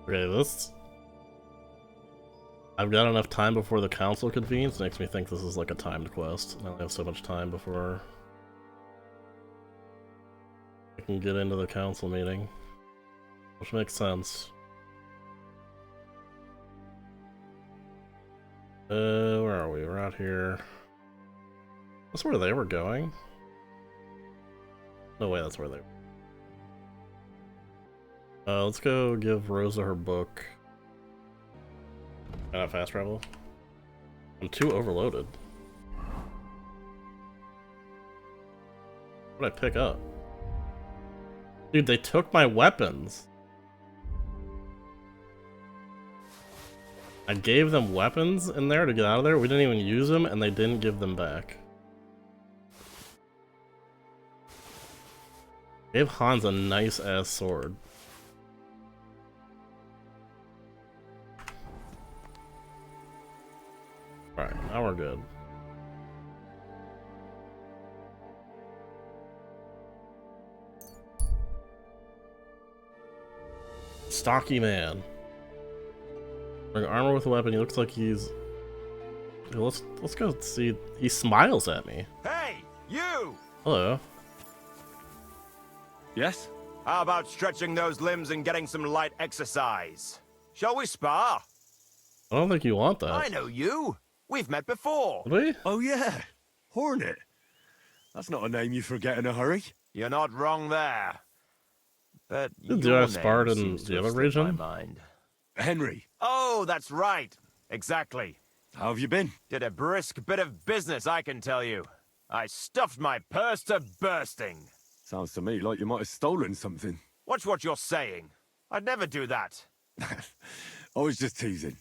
Okay, this... I've got enough time before the council convenes. Makes me think this is like a timed quest. I only have so much time before I can get into the council meeting. Which makes sense. Where are we? We're out here. That's where they were going? No way, that's where they were. Let's go give Rosa her book. Can I fast travel? I'm too overloaded. What did I pick up? Dude, they took my weapons. I gave them weapons in there to get out of there. We didn't even use them, and they didn't give them back. Gave Hans a nice-ass sword. Alright, now we're good. Stocky man. Wearing armor with a weapon, he looks like he's... Let's go see... He smiles at me. Hey, you! Hello. Yes? How about stretching those limbs and getting some light exercise? Shall we spar? I don't think you want that. I know you. We've met before. Did we? Oh yeah, Hornet. That's not a name you forget in a hurry. You're not wrong there. But Did your you name have sparred in seems to the have other slipped my region? mind. Henry, Oh, that's right. Exactly. how have you been? Did a brisk bit of business, I can tell you. I stuffed my purse to bursting. Sounds to me like you might have stolen something. Watch what you're saying. I'd never do that. I was just teasing.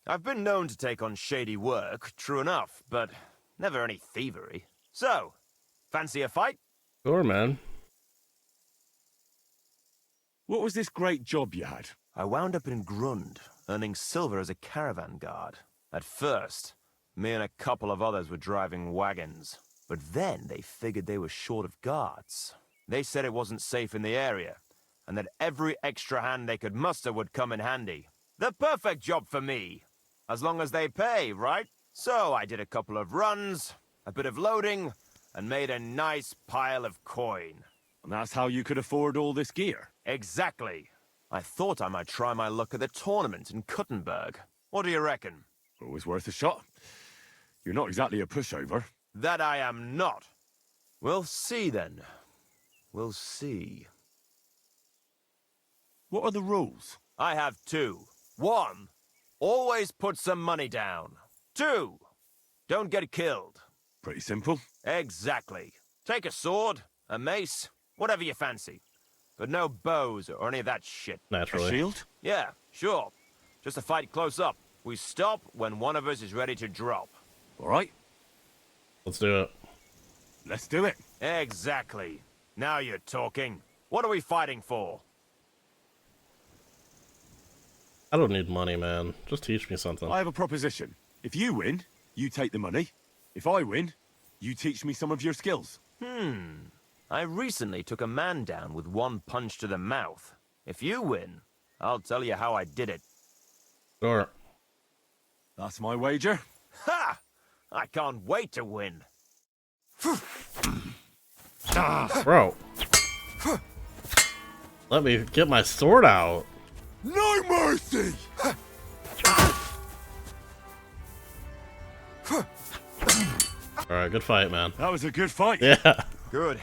I've been known to take on shady work, true enough, but never any thievery. So, fancy a fight? Sure, man. What was this great job you had? I wound up in Grund, earning silver as a caravan guard. At first, me and a couple of others were driving wagons. But then they figured they were short of guards. They said it wasn't safe in the area, and that every extra hand they could muster would come in handy. The perfect job for me. As long as they pay, right? So I did a couple of runs, a bit of loading, and made a nice pile of coin. And that's how you could afford all this gear? Exactly. I thought I might try my luck at the tournament in Kuttenberg. What do you reckon? Always worth a shot. You're not exactly a pushover. That I am not. We'll see then. We'll see. What are the rules? I have two. One, always put some money down. Two, don't get killed. Pretty simple. Exactly. Take a sword, a mace, whatever you fancy. But no bows or any of that shit. A Naturally. shield? Yeah, sure. Just a fight close up. We stop when one of us is ready to drop. All right, Let's do it. let's do it. Exactly. Now you're talking. What are we fighting for? I don't need money, man. Just teach me something. I have a proposition. If you win, you take the money. If I win, you teach me some of your skills. I recently took a man down with one punch to the mouth. If you win, I'll tell you how I did it. Sure. That's my wager. Ha! I can't wait to win. Bro. Let me get my sword out. No mercy! Alright, good fight, man. That was a good fight. Yeah. I Good.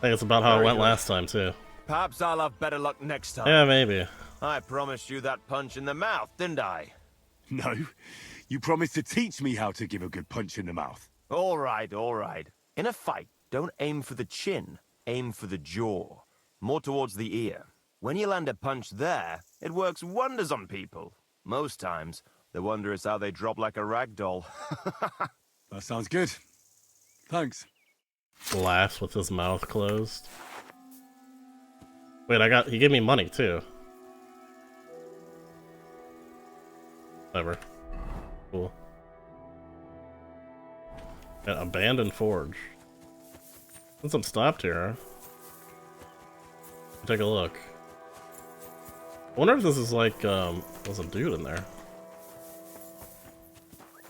think it's about how it Very went good. last time, too. Perhaps I'll have better luck next time. Yeah, maybe. I promised you that punch in the mouth, didn't I? No, you promised to teach me how to give a good punch in the mouth. All right, all right. In a fight, don't aim for the chin. Aim for the jaw. More towards the ear. When you land a punch there, it works wonders on people. Most times, the wonder is how they drop like a rag doll. That sounds good. Thanks. Laughs with his mouth closed. Wait, he gave me money, too. Whatever. Cool. An abandoned forge. Since I'm stopped here, take a look. I wonder if this is like, there's a dude in there.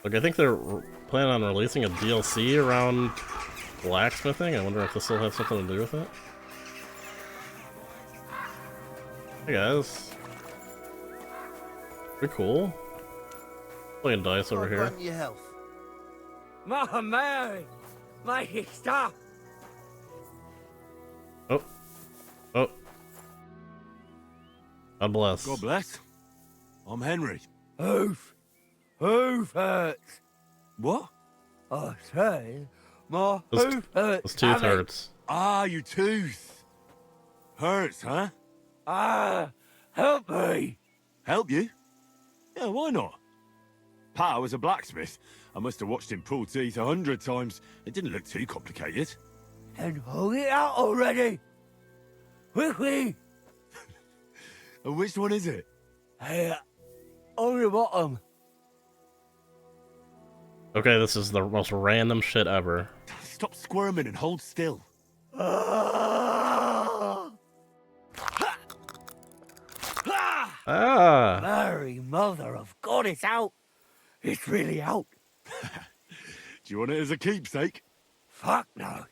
Like, I think they're planning on releasing a DLC around blacksmithing. I wonder if this will have something to do with it. Hey guys. Pretty cool. Playing dice over here. Your health. Mother Mary! Make it stop! Oh. Oh. God bless. God bless. I'm Henry. Hoof hurts. What? I say, my His- hoof hurts. His tooth Damn it. hurts. Ah, your tooth. Hurts, huh? Ah, help me! Help you? Yeah, why not? Pa was a blacksmith. I must have watched him pull teeth 100 times. It didn't look too complicated. Then pull it out already! Quickly! And which one is it? Here, on the bottom. Okay, this is the most random shit ever. Stop squirming and hold still. Ah! Ah! Ah! Mary, mother of God, it's out! It's really out! Do you want it as a keepsake? Fuck no!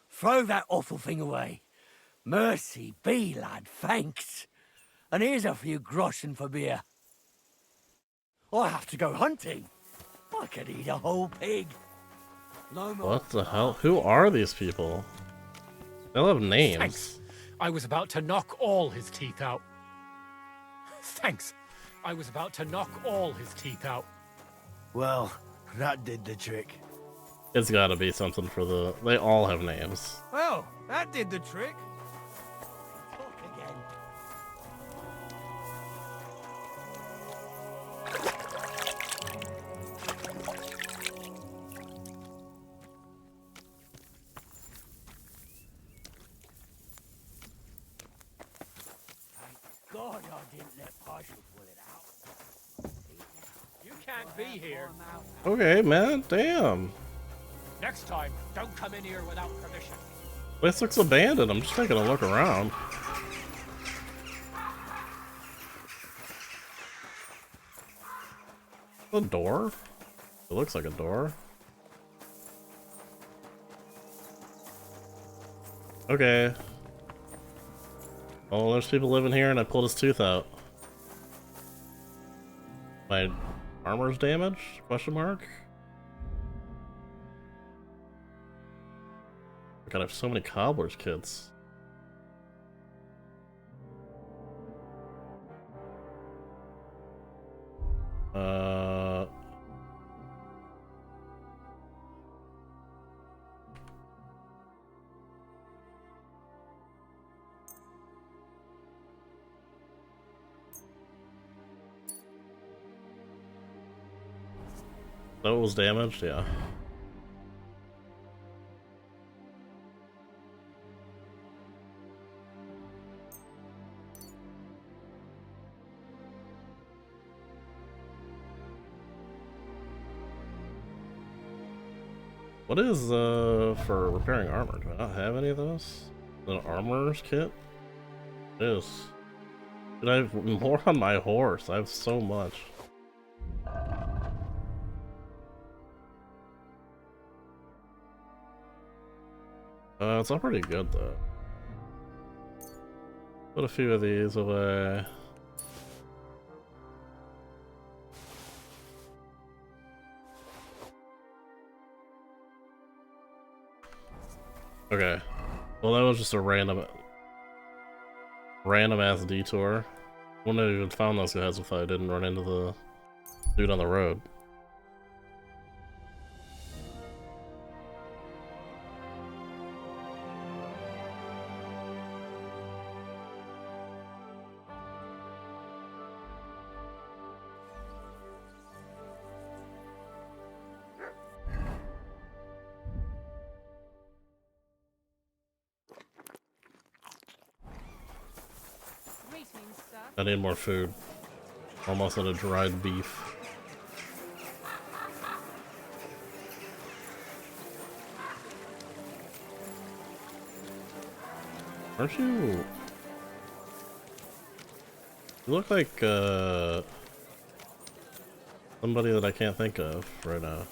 Throw that awful thing away! Mercy be, lad, thanks! And here's a few groschen for beer. I have to go hunting! I could eat a whole pig! No more. What the hell? Who are these people? They'll have names. Thanks. I was about to knock all his teeth out. Thanks. I was about to knock all his teeth out. Well, that did the trick. It's gotta be something for the... They all have names. Well, that did the trick. Talk again. Thank God I didn't let Partial pull it out. You can't be here. Okay, man. Damn. Next time, don't come in here without permission. Place looks abandoned. I'm just taking a look around. A door? It looks like a door. Okay. Oh, there's people living here and I pulled his tooth out. My armor's damaged? Question mark? God, I have so many cobbler's kits. That was damaged, yeah. What is for repairing armor? Do I not have any of those? An armorer's kit? It is. Dude, I have more on my horse. I have so much. It's all pretty good though. Put a few of these away. Okay. Well, that was just a random ass detour. Wouldn't have even found those guys if I didn't run into the dude on the road. I need more food. Almost out of dried beef. Aren't you... You look like somebody that I can't think of right now.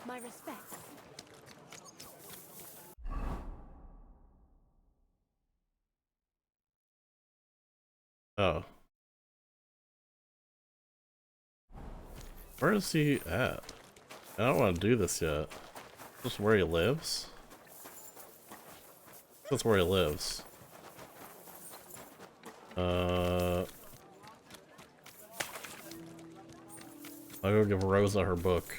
My respects. Oh. Where is he at? I don't want to do this yet. Just where he lives? That's where he lives. I'll go give Rosa her book.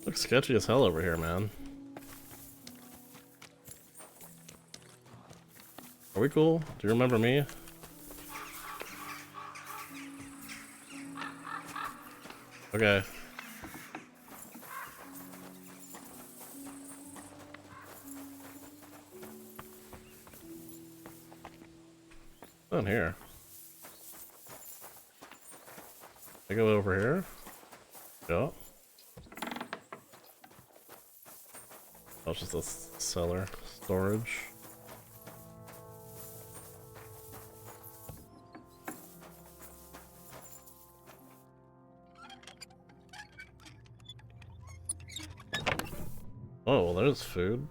Looks sketchy as hell over here, man. Are we cool? Do you remember me? Okay. What's in here? I go over here? Yeah. Oh, it's just a cellar storage. Oh, well, there's food.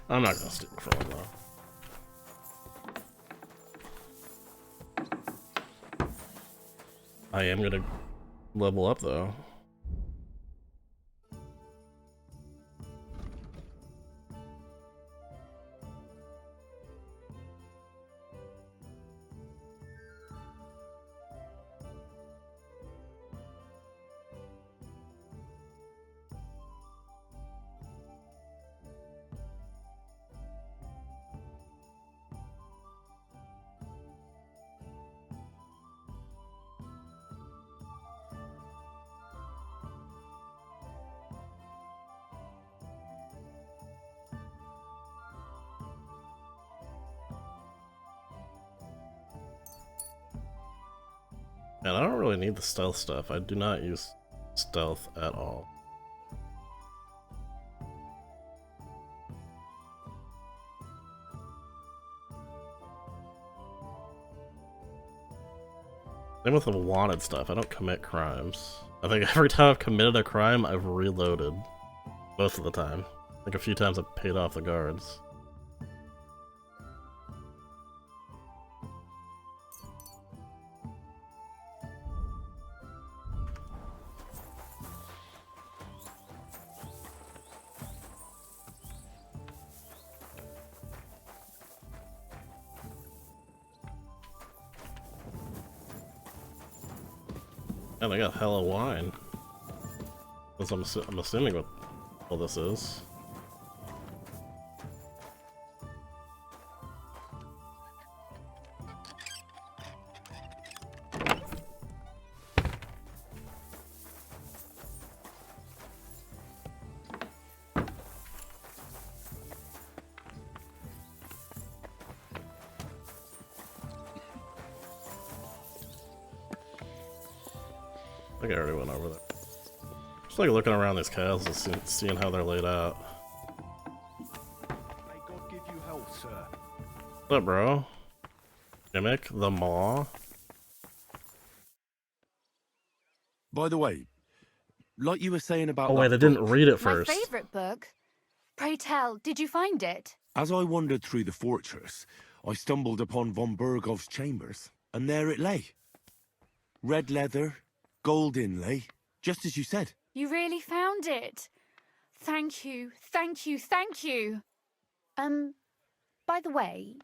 I'm not gonna steal from him though. I am gonna level up though. And I don't really need the stealth stuff. I do not use stealth at all. Same with the wanted stuff. I don't commit crimes. I think every time I've committed a crime, I've reloaded. Most of the time. Like a few times I've paid off the guards. And I got hella wine. Because I'm assuming what all this is. I think I already went over there. Just like looking around these castles and seeing how they're laid out. May God give you health, sir. What's up, bro? Gimmick the Maw? By the way, like you were saying about Oh wait, I that didn't book, read it My first. favourite book. Pray tell, did you find it? as I wandered through the fortress, I stumbled upon von Burgov's chambers, and there it lay. Red leather, gold inlay, just as you said. You really found it. Thank you, thank you, thank you. By the way,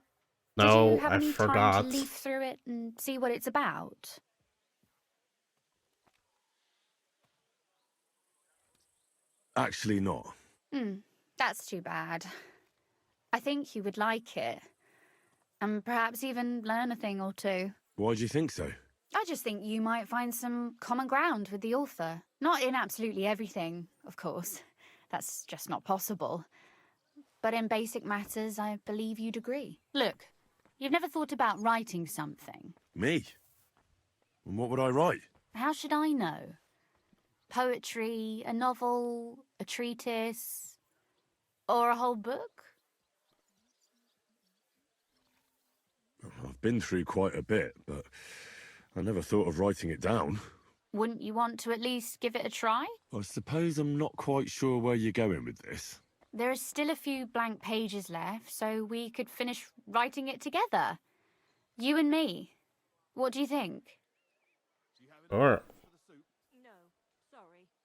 did No, you have I any forgot. time to leaf through it and see what it's about? Actually not. That's too bad. I think you would like it. And perhaps even learn a thing or two. Why do you think so? I just think you might find some common ground with the author. Not in absolutely everything, of course. That's just not possible. But in basic matters, I believe you'd agree. Look, you've never thought about writing something. Me? And what would I write? How should I know? Poetry, a novel, a treatise, or a whole book? I've been through quite a bit, but I never thought of writing it down. Wouldn't you want to at least give it a try? I suppose I'm not quite sure where you're going with this. There are still a few blank pages left, so we could finish writing it together. You and me. What do you think? Sure.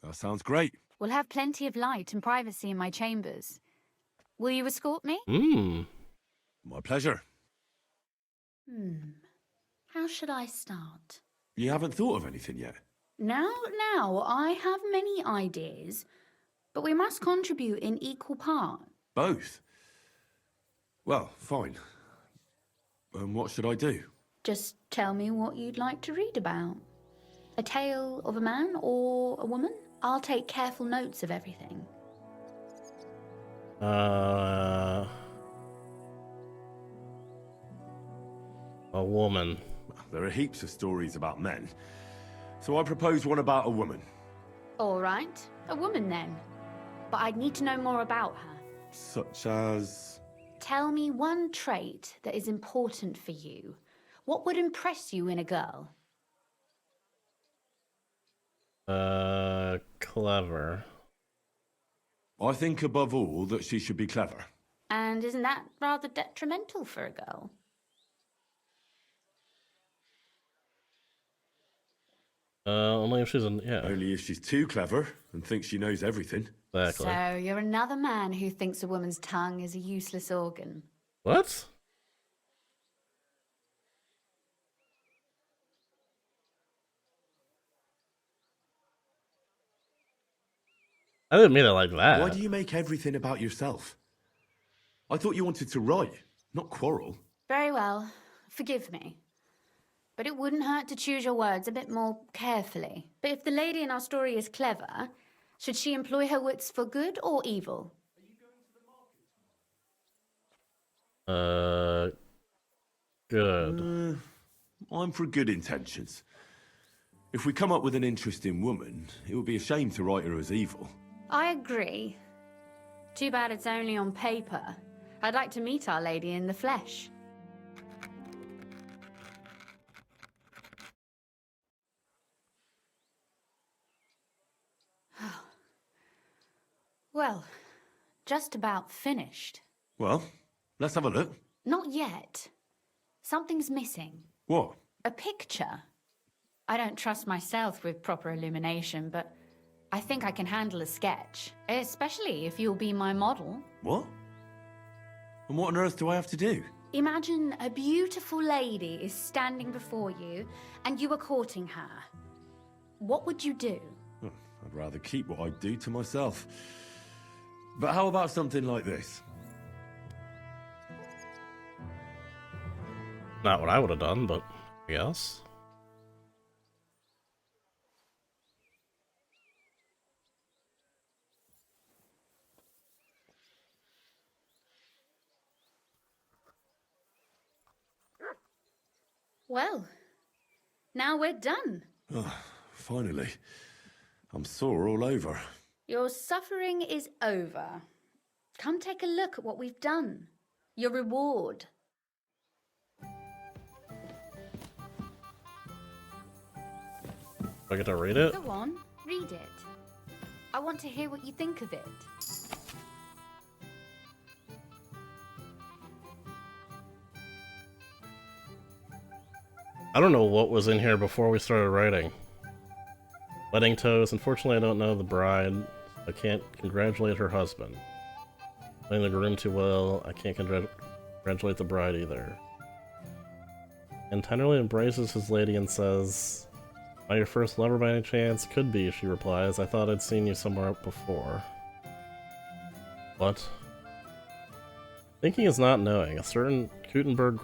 That sounds great. We'll have plenty of light and privacy in my chambers. Will you escort me? My pleasure. How should I start? You haven't thought of anything yet? Now, I have many ideas, but we must contribute in equal part. Both? Well, fine. And what should I do? Just tell me what you'd like to read about. A tale of a man or a woman? I'll take careful notes of everything. A woman. There are heaps of stories about men, so I propose one about a woman. All right, a woman then. But I'd need to know more about her. Such as... Tell me one trait that is important for you. What would impress you in a girl? Clever. I think above all that she should be clever. And isn't that rather detrimental for a girl? Only if she's yeah. Only if she's too clever and thinks she knows everything. Exactly. So you're another man who thinks a woman's tongue is a useless organ. What? I didn't mean it like that. Why do you make everything about yourself? I thought you wanted to write, not quarrel. Very well. Forgive me. But it wouldn't hurt to choose your words a bit more carefully. But if the lady in our story is clever, should she employ her wits for good or evil? Good. I'm for good intentions. If we come up with an interesting woman, it would be a shame to write her as evil. I agree. Too bad it's only on paper. I'd like to meet Our Lady in the flesh. Well, just about finished. Well, let's have a look. Not yet. Something's missing. What? A picture. I don't trust myself with proper illumination, but I think I can handle a sketch, especially if you'll be my model. What? And what on earth do I have to do? Imagine a beautiful lady is standing before you and you are courting her. What would you do? I'd rather keep what I do to myself. But how about something like this? Not what I would have done, but yes. Well, now we're done. Oh, finally. I'm sore all over. Your suffering is over. Come take a look at what we've done. Your reward. Do I get to read it? Go on, read it. I want to hear what you think of it. I don't know what was in here before we started writing. Wedding toast. Unfortunately, I don't know the bride. I can't congratulate her husband. Playing the groom too well. I can't congratulate the bride either. And tenderly embraces his lady and says, "Am I your first lover by any chance?" "Could be," she replies. "I thought I'd seen you somewhere before." What? Thinking is not knowing. A certain Gutenberg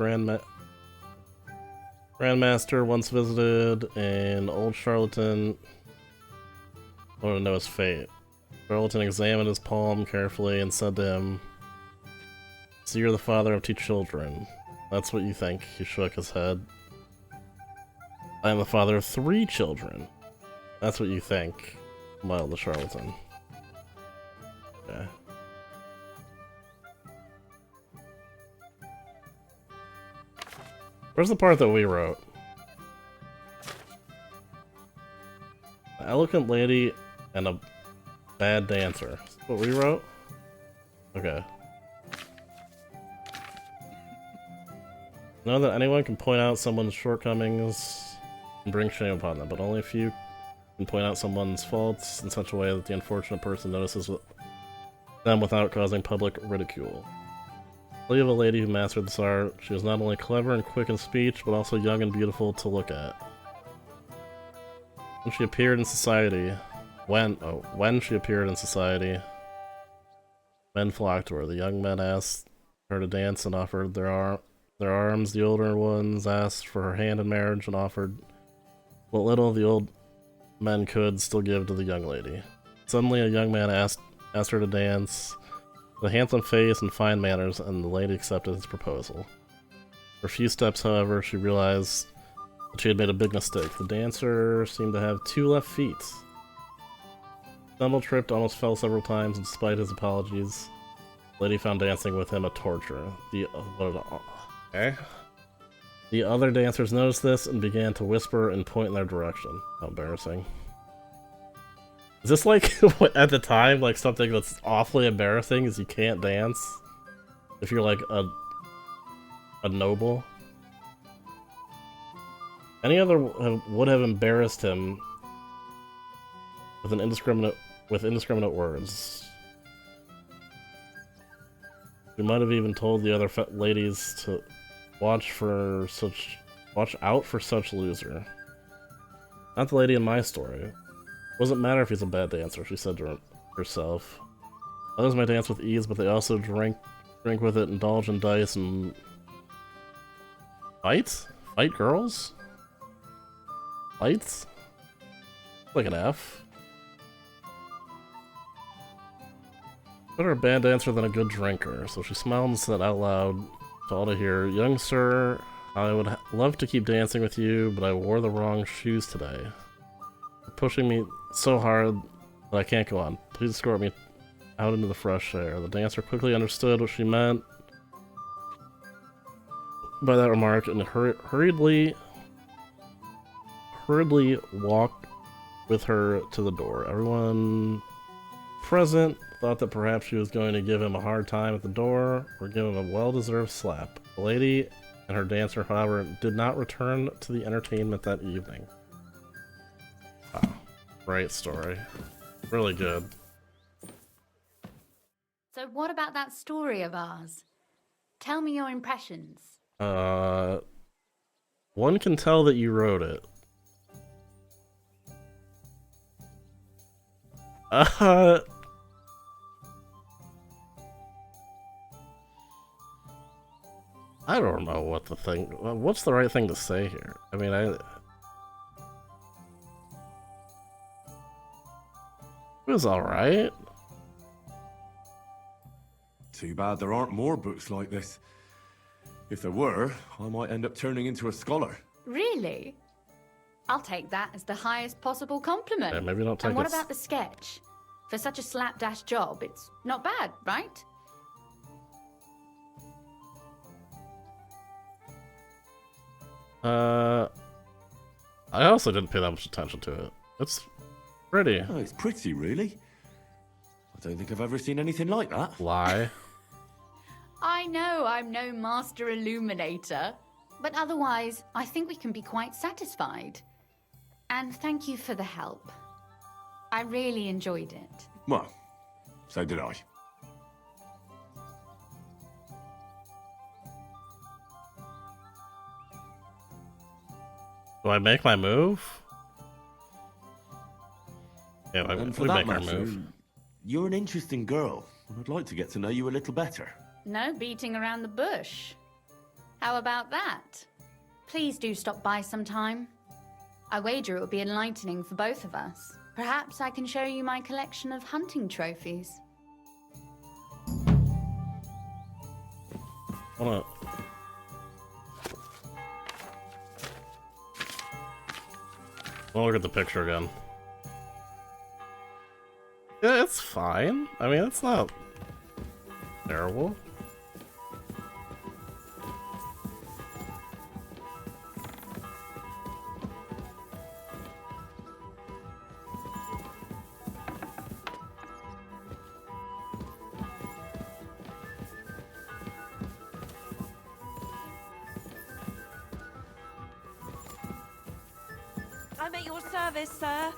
Grandmaster once visited an old charlatan. I want to know his fate. Charlatan examined his palm carefully and said to him, "So you're the father of 2 children. That's what you think." He shook his head. "I am the father of 3 children. That's what you think," smiled the charlatan. Okay. Where's the part that we wrote? An eloquent lady and a bad dancer. Is that what we wrote? Okay. Know that anyone can point out someone's shortcomings and bring shame upon them, but only a few can point out someone's faults in such a way that the unfortunate person notices them without causing public ridicule. Tell you of a lady who mastered this art. She was not only clever and quick in speech, but also young and beautiful to look at. When she appeared in society, when she appeared in society, men flocked to her. The young men asked her to dance and offered their arms. The older ones asked for her hand in marriage and offered what little the old men could still give to the young lady. Suddenly, a young man asked her to dance. With a handsome face and fine manners, and the lady accepted his proposal. For a few steps, however, she realized that she had made a big mistake. The dancer seemed to have 2 left feet. Stumbled, tripped, almost fell several times, and despite his apologies, the lady found dancing with him a torture. The other dancers noticed this and began to whisper and point in their direction. How embarrassing. Is this like, at the time, like something that's awfully embarrassing is you can't dance? If you're like a noble? Any other would have embarrassed him with indiscriminate words. We might have even told the other ladies to watch out for such loser. Not the lady in my story. Doesn't matter if he's a bad dancer, she said to herself. Others might dance with ease, but they also drink with it, indulge in dice, and fight? Fight girls? Fights? Like an F. Better a bad dancer than a good drinker, so she smiled and said out loud to all to hear, "Young sir, I would love to keep dancing with you, but I wore the wrong shoes today. You're pushing me so hard that I can't go on. Please escort me out into the fresh air." The dancer quickly understood what she meant by that remark and hurriedly walked with her to the door. Everyone present thought that perhaps she was going to give him a hard time at the door or give him a well-deserved slap. The lady and her dancer, however, did not return to the entertainment that evening. Wow. Great story. Really good. So what about that story of ours? Tell me your impressions. One can tell that you wrote it. I don't know what's the right thing to say here? I mean, it was alright. Too bad there aren't more books like this. If there were, I might end up turning into a scholar. Really? I'll take that as the highest possible compliment. Yeah, maybe don't take And what it about the sketch? For such a slapdash job, it's not bad, right? I also didn't pay that much attention to it. It's pretty. Oh, it's pretty, really. I don't think I've ever seen anything like that. Lie. I know I'm no master illuminator, but otherwise, I think we can be quite satisfied. And thank you for the help. I really enjoyed it. Well, so did I. Do I make my move? Yeah, And for we that make our matter, move. you're an interesting girl. I'd like to get to know you a little better. No beating around the bush. How about that? Please do stop by sometime. I wager it will be enlightening for both of us. Perhaps I can show you my collection of hunting trophies. Wanna... I'll look at the picture again. Yeah, it's fine. I mean, it's not terrible. I'm at your service, sir.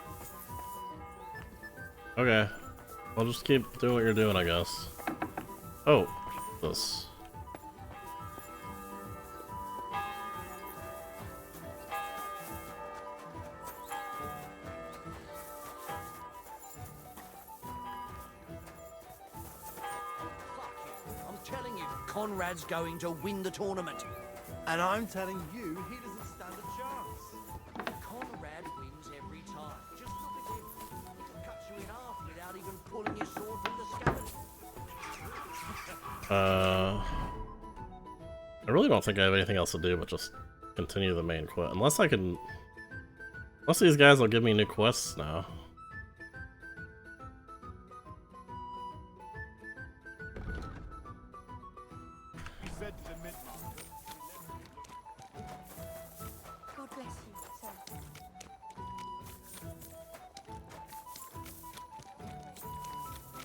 Okay. I'll just keep doing what you're doing, I guess. Oh, this. I'm telling you, Conrad's going to win the tournament. And I'm telling you, he doesn't stand a chance. Conrad wins every time. Just look at him. He cuts you in half without even pulling his sword from the scabbard. I really don't think I have anything else to do but just continue the main quest. Unless I can... Unless these guys will give me new quests now. God bless you, sir.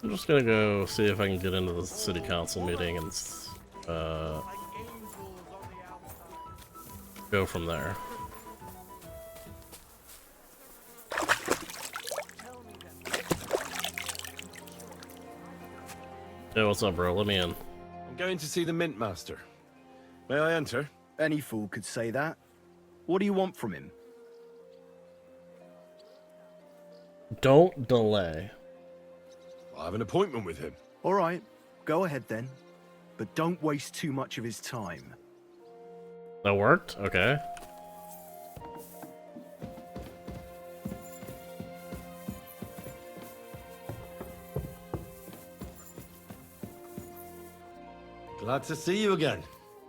I'm just gonna go see if I can get into the city council meeting and go from there. Hey, what's up, bro? Let me in. I'm going to see the Mint Master. May I enter? Any fool could say that. What do you want from him? Don't delay. I have an appointment with him. All right, go ahead then. But don't waste too much of his time. That worked? Okay. Glad to see you again.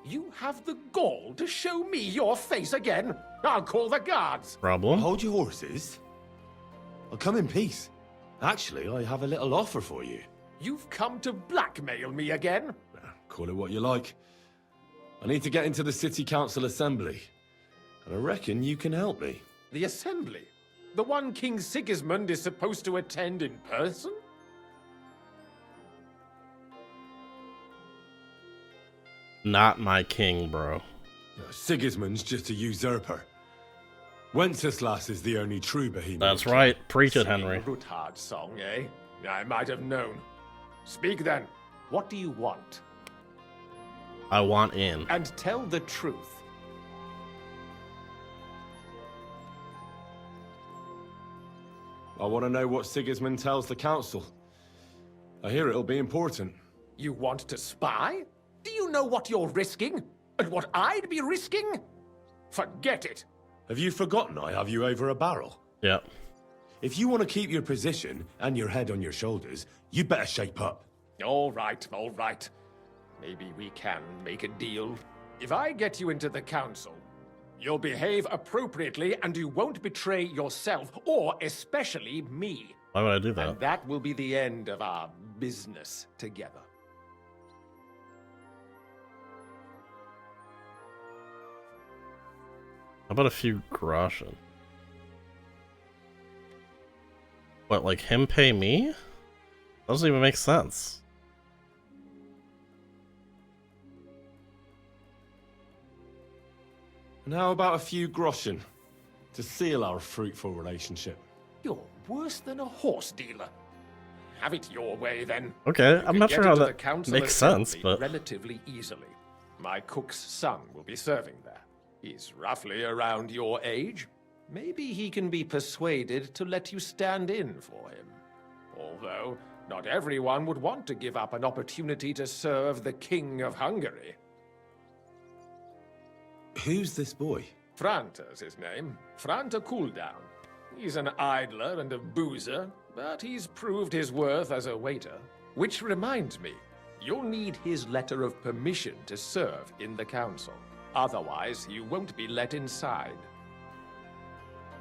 You have the gall to show me your face again? I'll call the guards. Problem? Hold your horses. I'll come in peace. Actually, I have a little offer for you. You've come to blackmail me again? Call it what you like. I need to get into the City Council Assembly. And I reckon you can help me. The assembly? The one King Sigismund is supposed to attend in person? Not my king, bro. Sigismund's just a usurper. Wenceslas is the only true Bohemian. That's right. Preach it, Henry. Ruthard song, eh? I might have known. Speak then. What do you want? I want in. And tell the truth. I want to know what Sigismund tells the council. I hear it'll be important. You want to spy? Do you know what you're risking? And what I'd be risking? Forget it. Have you forgotten I have you over a barrel? Yep. If you want to keep your position and your head on your shoulders, you better shape up. All right, all right. Maybe we can make a deal. If I get you into the council, you'll behave appropriately and you won't betray yourself, or especially me. Why would I do that? And that will be the end of our business together. How about a few groschen? What, like him pay me? Doesn't even make sense. And how about a few groschen to seal our fruitful relationship? You're worse than a horse dealer. Have it your way, then. Okay, You I'm can not get sure how into the that council makes sense, assembly but... relatively easily. My cook's son will be serving there. He's roughly around your age. Maybe he can be persuaded to let you stand in for him. Although, not everyone would want to give up an opportunity to serve the King of Hungary. Who's this boy? Franta's his name. Franta Cooldown. He's an idler and a boozer, but he's proved his worth as a waiter. Which reminds me, you'll need his letter of permission to serve in the council. Otherwise, you won't be let inside.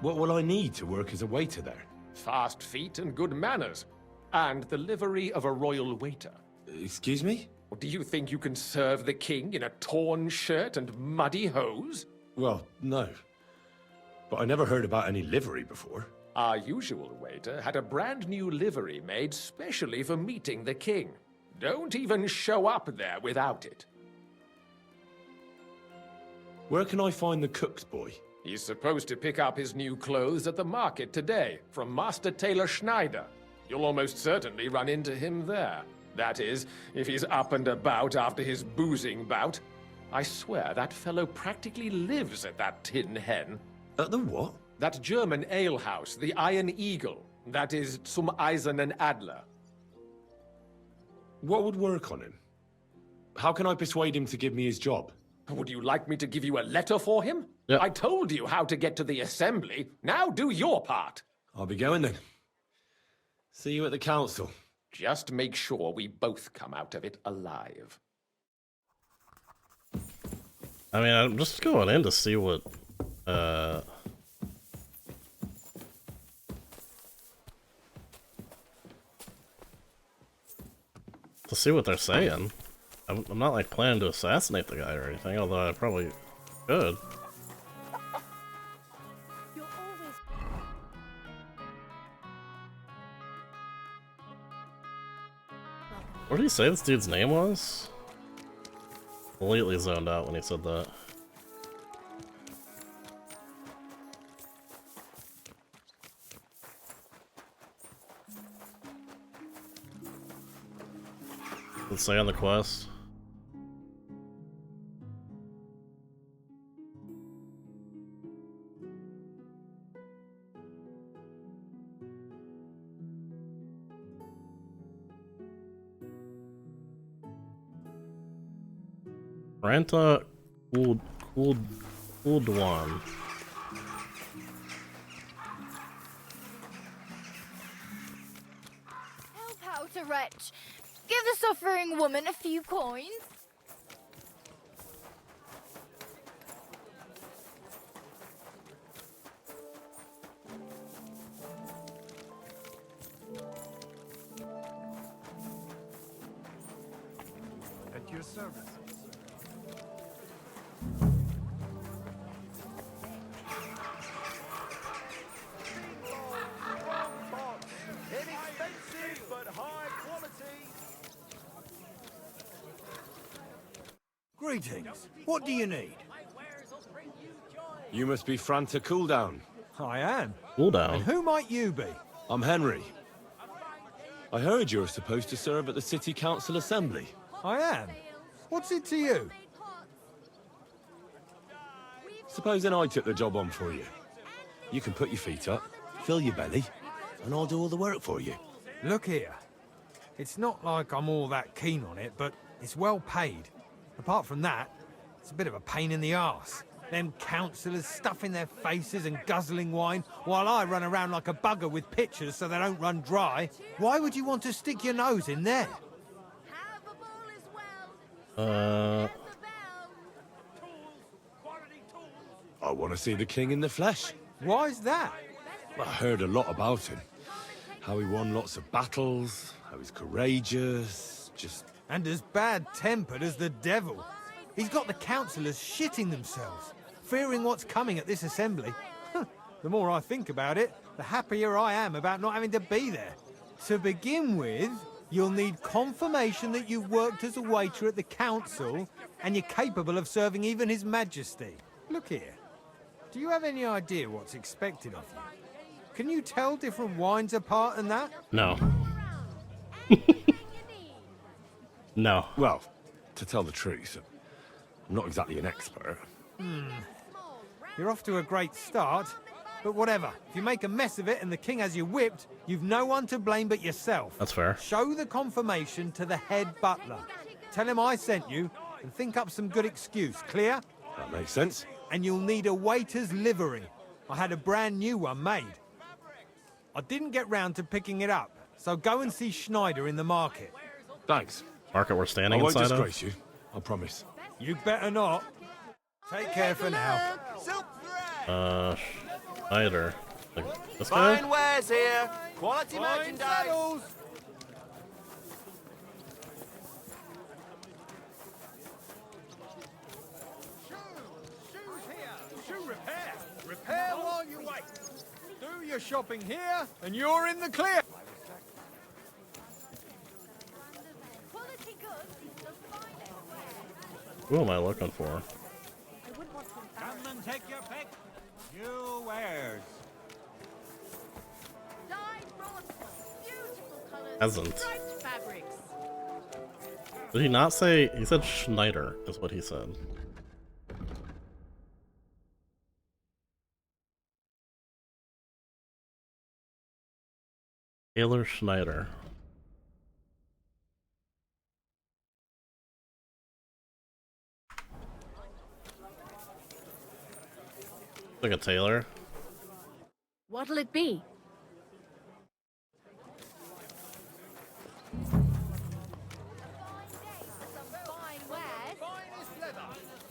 What will I need to work as a waiter there? Fast feet and good manners. And the livery of a royal waiter. Excuse me? Or do you think you can serve the king in a torn shirt and muddy hose? Well, no. But I never heard about any livery before. Our usual waiter had a brand new livery made specially for meeting the king. Don't even show up there without it. Where can I find the cook's boy? He's supposed to pick up his new clothes at the market today from Master Tailor Schneider. You'll almost certainly run into him there. That is, if he's up and about after his boozing bout. I swear that fellow practically lives at that Tin Hen. At the what? That German alehouse, the Iron Eagle. That is Zum Eisernen Adler. What would work on him? How can I persuade him to give me his job? Would you like me to give you a letter for him? Yep. I told you how to get to the assembly. Now do your part. I'll be going then. See you at the council. Just make sure we both come out of it alive. I mean, I'm just going in to see what, to see what they're saying. I'm not, like, planning to assassinate the guy or anything, although I probably could. You're always... What did he say this dude's name was? Completely zoned out when he said that. Let's say on the quest. Franta Cooldown. Help out a wretch. Give the suffering woman a few coins. At your service. Inexpensive, but high quality. Greetings. What do you need? You must be Franta Cooldown. I am. Cooldown. And who might you be? I'm Henry. I heard you're supposed to serve at the City Council Assembly. I am. What's it to you? Supposing I took the job on for you. You can put your feet up, fill your belly, and I'll do all the work for you. Look here. It's not like I'm all that keen on it, but it's well paid. Apart from that, it's a bit of a pain in the arse. Them councillors stuffing their faces and guzzling wine, while I run around like a bugger with pitchers so they don't run dry. Why would you want to stick your nose in there? I want to see the king in the flesh. Why's that? I heard a lot about him. How he won lots of battles, how he's courageous, just... And as bad-tempered as the devil. He's got the councillors shitting themselves, fearing what's coming at this assembly. The more I think about it, the happier I am about not having to be there. To begin with, you'll need confirmation that you've worked as a waiter at the council and you're capable of serving even His Majesty. Look here. Do you have any idea what's expected of you? Can you tell different wines apart and that? No. No. Well, to tell the truth, I'm not exactly an expert. You're off to a great start, but whatever. If you make a mess of it and the king has you whipped, you've no one to blame but yourself. That's fair. Show the confirmation to the head butler. Tell him I sent you and think up some good excuse. Clear? That makes sense. And you'll need a waiter's livery. I had a brand new one made. I didn't get round to picking it up, so go and see Schneider in the market. Thanks. Market we're standing I won't inside disgrace you. I promise. You better not. Take care for now. Schneider. Like, this guy? Fine wares here. Quality merchandise. Shoe repair. Repair while you wait. Do your shopping here, and you're in the clear. Who am I looking for? Come and take your pick. New wares. Hasn't. Did he not say? He said Schneider is what he said. Taylor Schneider. Like a tailor. What'll it be?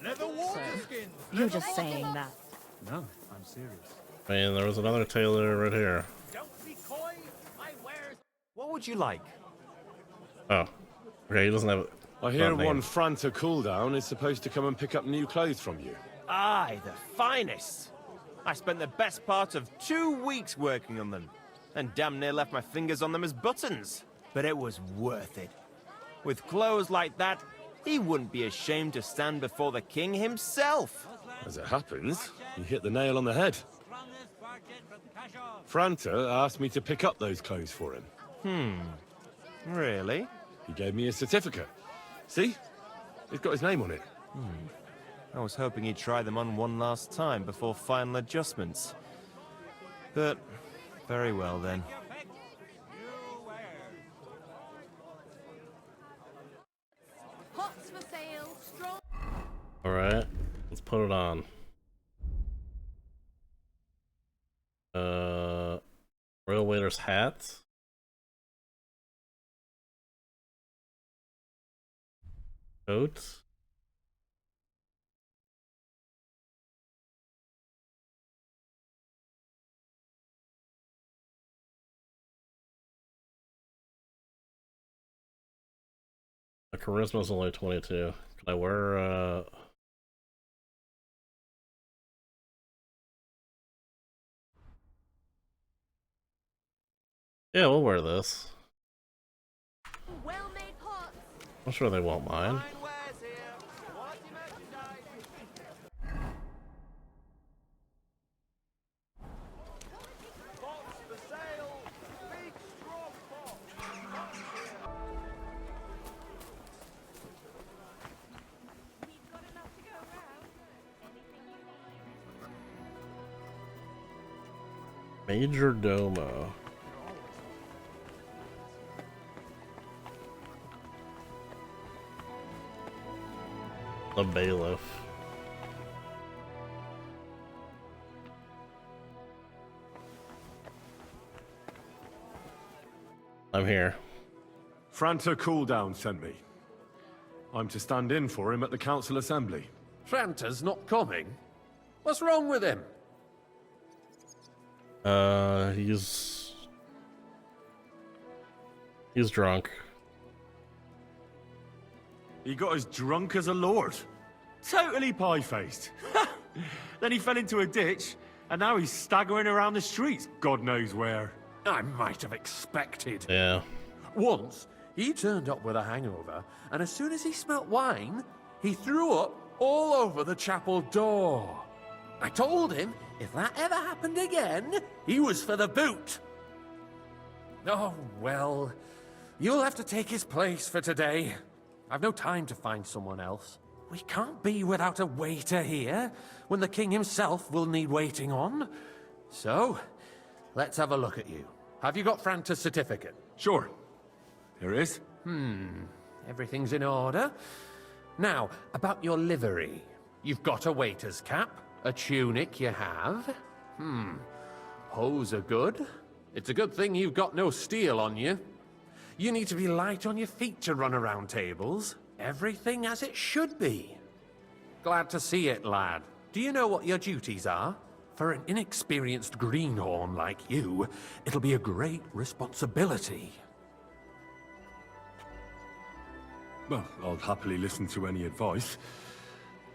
Leather waterskins. You're just saying that. No, I'm serious. I mean, there was another tailor right here. Don't be coy. My wares. What would you like? Oh, okay. He doesn't have. I hear not name. one Franta cooldown is supposed to come and pick up new clothes from you. Aye, the finest. I spent the best part of 2 weeks working on them, and damn near left my fingers on them as buttons. But it was worth it. With clothes like that, he wouldn't be ashamed to stand before the king himself. As it happens, you hit the nail on the head. Franta asked me to pick up those clothes for him. Really? He gave me a certificate. See? It's got his name on it. I was hoping he'd try them on one last time before final adjustments. But, very well then. Hots for sale. Strong. Alright, let's put it on. Royal Waiter's hat. Coat. My charisma's only 22. Can I wear, Yeah, we'll wear this. Well-made hots. I'm sure they won't mind. Fine wares here. Quality merchandise. Box for sale. Big strong box. We've got enough to go around. Anything you need. Major Domo. The bailiff. I'm here. Franta cooldown sent me. I'm to stand in for him at the council assembly. Franta's not coming? What's wrong with him? He's drunk. He got as drunk as a lord. Totally pie-faced. Then he fell into a ditch, and now he's staggering around the streets, God knows where. I might have expected. Yeah. Once, he turned up with a hangover, and as soon as he smelt wine, he threw up all over the chapel door. I told him if that ever happened again, he was for the boot. Oh, well, you'll have to take his place for today. I've no time to find someone else. We can't be without a waiter here, when the king himself will need waiting on. So, let's have a look at you. Have you got Franta's certificate? Sure. Here it is. Everything's in order. Now, about your livery. You've got a waiter's cap, a tunic you have. Hose are good. It's a good thing you've got no steel on you. You need to be light on your feet to run around tables. Everything as it should be. Glad to see it, lad. Do you know what your duties are? For an inexperienced greenhorn like you, it'll be a great responsibility. Well, I'll happily listen to any advice.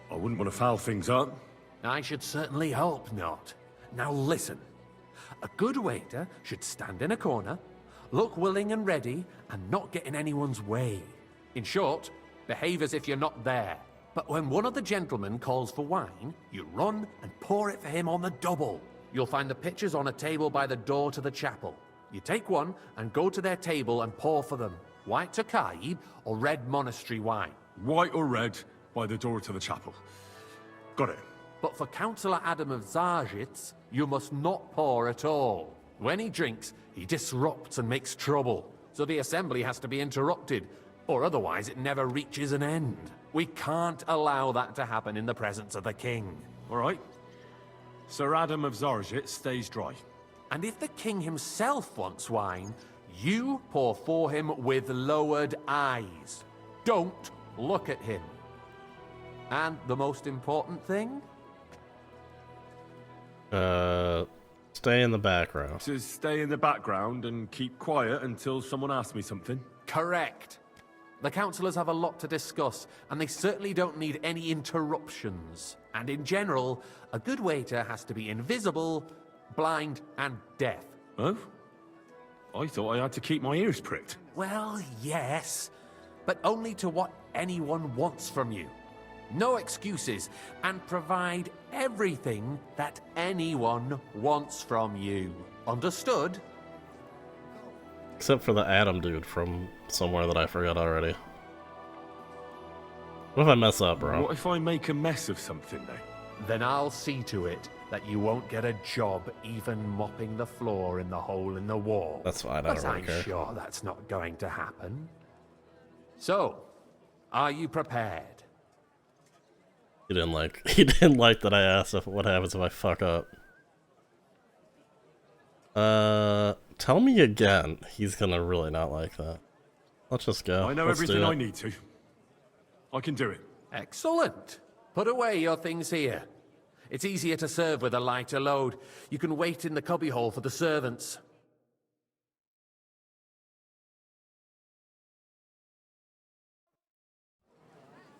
I wouldn't want to foul things up. I should certainly hope not. Now listen. A good waiter should stand in a corner, look willing and ready, and not get in anyone's way. In short, behave as if you're not there. But when one of the gentlemen calls for wine, you run and pour it for him on the double. You'll find the pitchers on a table by the door to the chapel. You take one and go to their table and pour for them. White Tokaib or red monastery wine. White or red, by the door to the chapel. Got it. But for Councillor Adam of Zarzhitz, you must not pour at all. When he drinks, he disrupts and makes trouble. So the assembly has to be interrupted, or otherwise it never reaches an end. We can't allow that to happen in the presence of the king. All right. Sir Adam of Zarzhitz stays dry. And if the king himself wants wine, you pour for him with lowered eyes. Don't look at him. And the most important thing? Stay in the background. To stay in the background and keep quiet until someone asks me something. Correct. The councillors have a lot to discuss, and they certainly don't need any interruptions. And in general, a good waiter has to be invisible, blind, and deaf. Oh? I thought I had to keep my ears pricked. Well, yes, but only to what anyone wants from you. No excuses, and provide everything that anyone wants from you. Understood? Except for the Adam dude from somewhere that I forgot already. What if I mess up, bro? What if I make a mess of something, though? Then I'll see to it that you won't get a job even mopping the floor in the hole in the wall. That's fine, I don't really care. I'm sure that's not going to happen. So, are you prepared? He didn't like that I asked if what happens if I fuck up. Tell me again. He's gonna really not like that. Let's just go. I know Let's everything do it. I need to. I can do it. Excellent. Put away your things here. It's easier to serve with a lighter load. You can wait in the cubbyhole for the servants.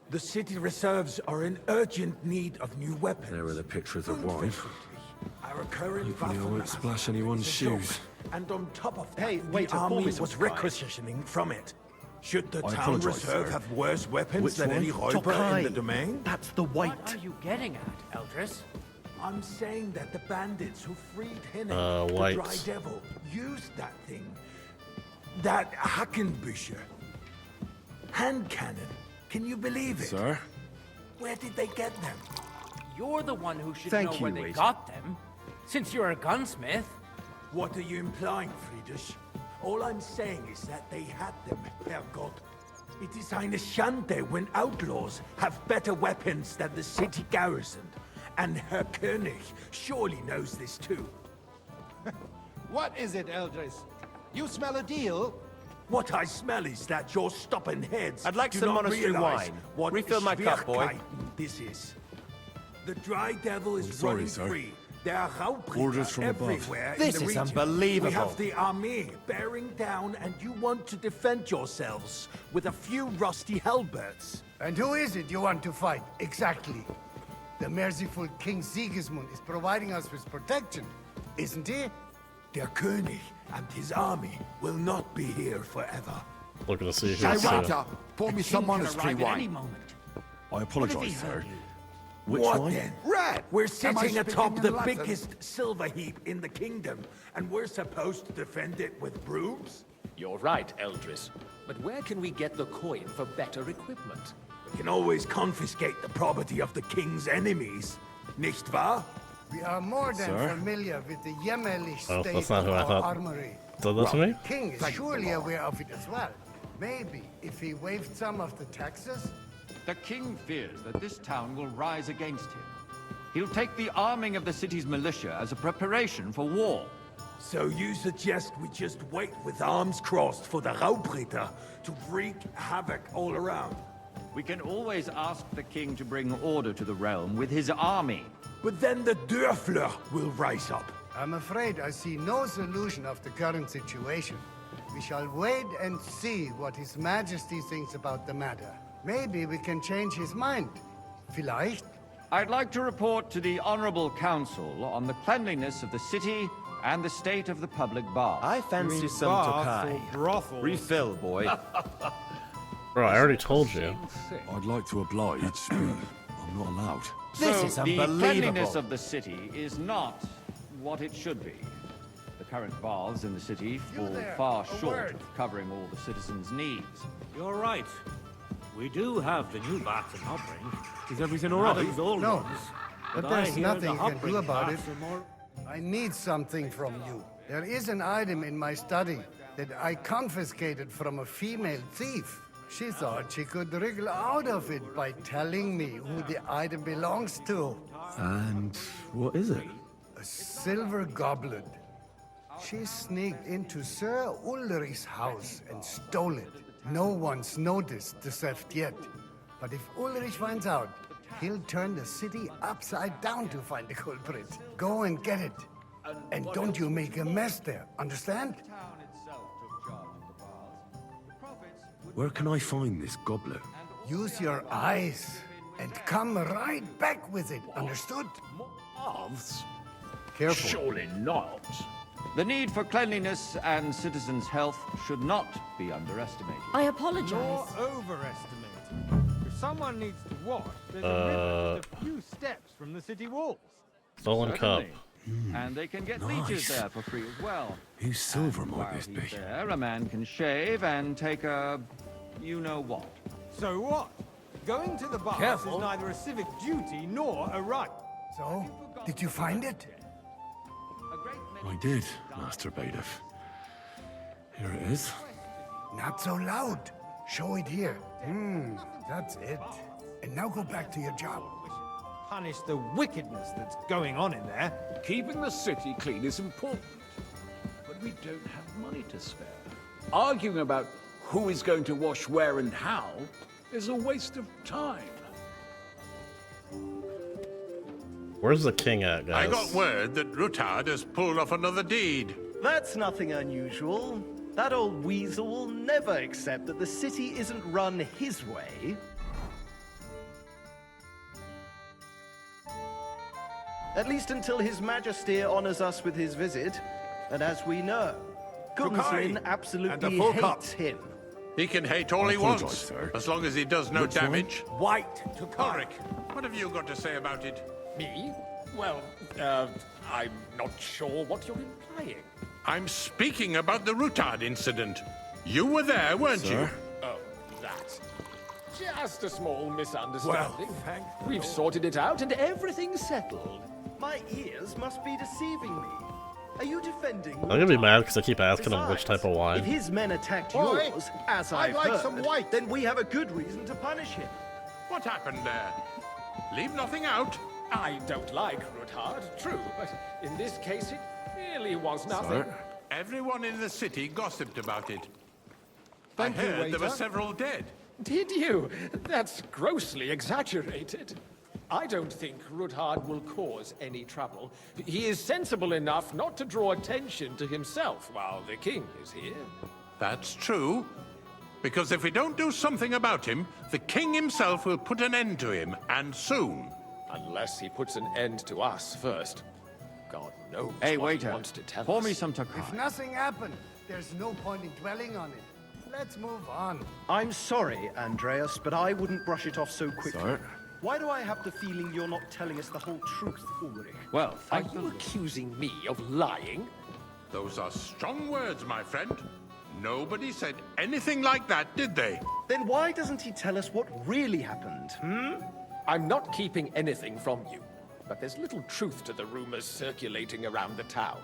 The city reserves are in urgent need of new weapons. There are the pictures of wine. Our current Hopefully I won't splash anyone's shoes. And on top of that, Hey, waiter, the pour army me some was Sprite. requisitioning from it. Should the I town apologize, reserve sir. have worse weapons Which than one? any Räuber in the Tokai. domain? That's the white. What are you getting at, Eldris? I'm saying that the bandits who freed Hinnek, the white. Dry Devil, used that thing. That Hackenbücher. Hand cannon. Can you believe it? Sir? Where did they get them? You're the one who should Thank know you, where they waiter. got them. Since you're a gunsmith. What are you implying, Friedrich? All I'm saying is that they had them, Herrgott. It is eine Schande when outlaws have better weapons than the city garrison. And Herr König surely knows this too. What is it, Eldris? You smell a deal? What I smell is that your stubborn heads I'd like do some not monastery realize wine. what Refill my cup, boy. Schwierigkeiten this is. The Dry Devil is I'm sorry, running sir. free. There are Orders Raubringer from above. everywhere This in the is region. unbelievable. We have the army bearing down, and you want to defend yourselves with a few rusty halberds. And who is it you want to fight, exactly? The merciful King Sigismund is providing us with protection, isn't he? Der König and his army will not be here forever. Looking to see who's pour me some monastery Any moment. I apologize, sir. Which What wine? then? Red! We're Am I sitting speaking atop in the Latin? biggest silver heap in the kingdom, and we're supposed to defend it with brooms? You're right, Eldris. But where can we get the coin for better equipment? We can always confiscate the property of the king's enemies, nicht wahr? We are more than Sir? familiar with the Jämmerlich Oh, state that's not of who I our thought. armory. said that to me? King is surely aware of it as well. Maybe if he waived some of the taxes? The king fears that this town will rise against him. He'll take the arming of the city's militia as a preparation for war. So you suggest we just wait with arms crossed for the Raubritter to wreak havoc all around? We can always ask the king to bring order to the realm with his army. But then the Dörfler will rise up. I'm afraid I see no solution of the current situation. We shall wait and see what His Majesty thinks about the matter. Maybe we can change his mind. Vielleicht? I'd like to report to the Honorable Council on the cleanliness of the city and the state of the public bath. I fancy some Tokai. Refill, boy. Bro, I already told you. I'd like to oblige, but I'm not allowed. This is unbelievable. The cleanliness of the city is not what it should be. The current baths in the city fall far short of covering all the citizens' needs. You're right. We do have the new bath in Hopring. Is everything all right? No, but I there's hear nothing the you can do Hopring about it. baths are more... I need something from you. There is an item in my study that I confiscated from a female thief. She thought she could wriggle out of it by telling me who the item belongs to. And what is it? A silver goblet. She sneaked into Sir Ulrich's house and stole it. No one's noticed the theft yet. But if Ulrich finds out, he'll turn the city upside down to find the culprit. Go and get it. And don't you make a mess there, understand? Where can I find this goblet? Use your eyes and come right back with it, understood? Baths? Careful. Surely not. The need for cleanliness and citizens' health should not be underestimated. I apologize. Nor overestimated. If someone needs to wash, there's a river just a few steps from the city walls. Stolen cup. And they can get Nice. leeches there for free as well. Whose silver And might while this be? he's there, a man can shave and take a... you-know-what. So what? Going to the baths Careful. is neither a civic duty nor a right. So, did you find it? I did, Master Bailiff. Here it is. Not so loud. Show it here. That's it. And now go back to your job. Punish the wickedness that's going on in there. Keeping the city clean is important, but we don't have money to spare. Arguing about who is going to wash where and how is a waste of time. Where's the king at, guys? I got word that Rutard has pulled off another deed. That's nothing unusual. That old weasel will never accept that the city isn't run his way. At least until His Majesty honors us with his visit. And as we know, Gunslin absolutely hates him. He can hate all he apologize, wants, sir. as long as he does no Which one? damage. White to Ulrich, what have you got to say about it? Me? Well, I'm not sure what you're implying. I'm speaking about the Rutard incident. You were there, weren't you? Oh, that. Just a small misunderstanding. Well, thank We've sorted it out and everything's settled. My ears must be deceiving me. Are you defending? I'm gonna be mad because I keep asking him which type of If wine. his men attacked Boy, yours, as I'd I've like heard, some white. then we have a good reason to punish him. What happened there? Leave nothing out. I don't like Ruthard, true, but in this case it really was nothing. Everyone in the city gossiped about it. Thank I you, heard there were waiter. several dead. Did you? That's grossly exaggerated. I don't think Ruthard will cause any trouble. He is sensible enough not to draw attention to himself while the king is here. That's true. Because if we don't do something about him, the king himself will put an end to him, and soon. Unless he puts an end to us first. God knows Hey, what he waiter, wants to tell pour us. me some Tokai. If nothing happened, there's no point in dwelling on it. Let's move on. I'm sorry, Andreas, but I wouldn't brush it off so quickly. Sir? Why do I have the feeling you're not telling us the whole truth, Ulrich? Well, Are you accusing me of lying? Those are strong words, my friend. Nobody said anything like that, did they? Then why doesn't he tell us what really happened, I'm not keeping anything from you, but there's little truth to the rumors circulating around the town.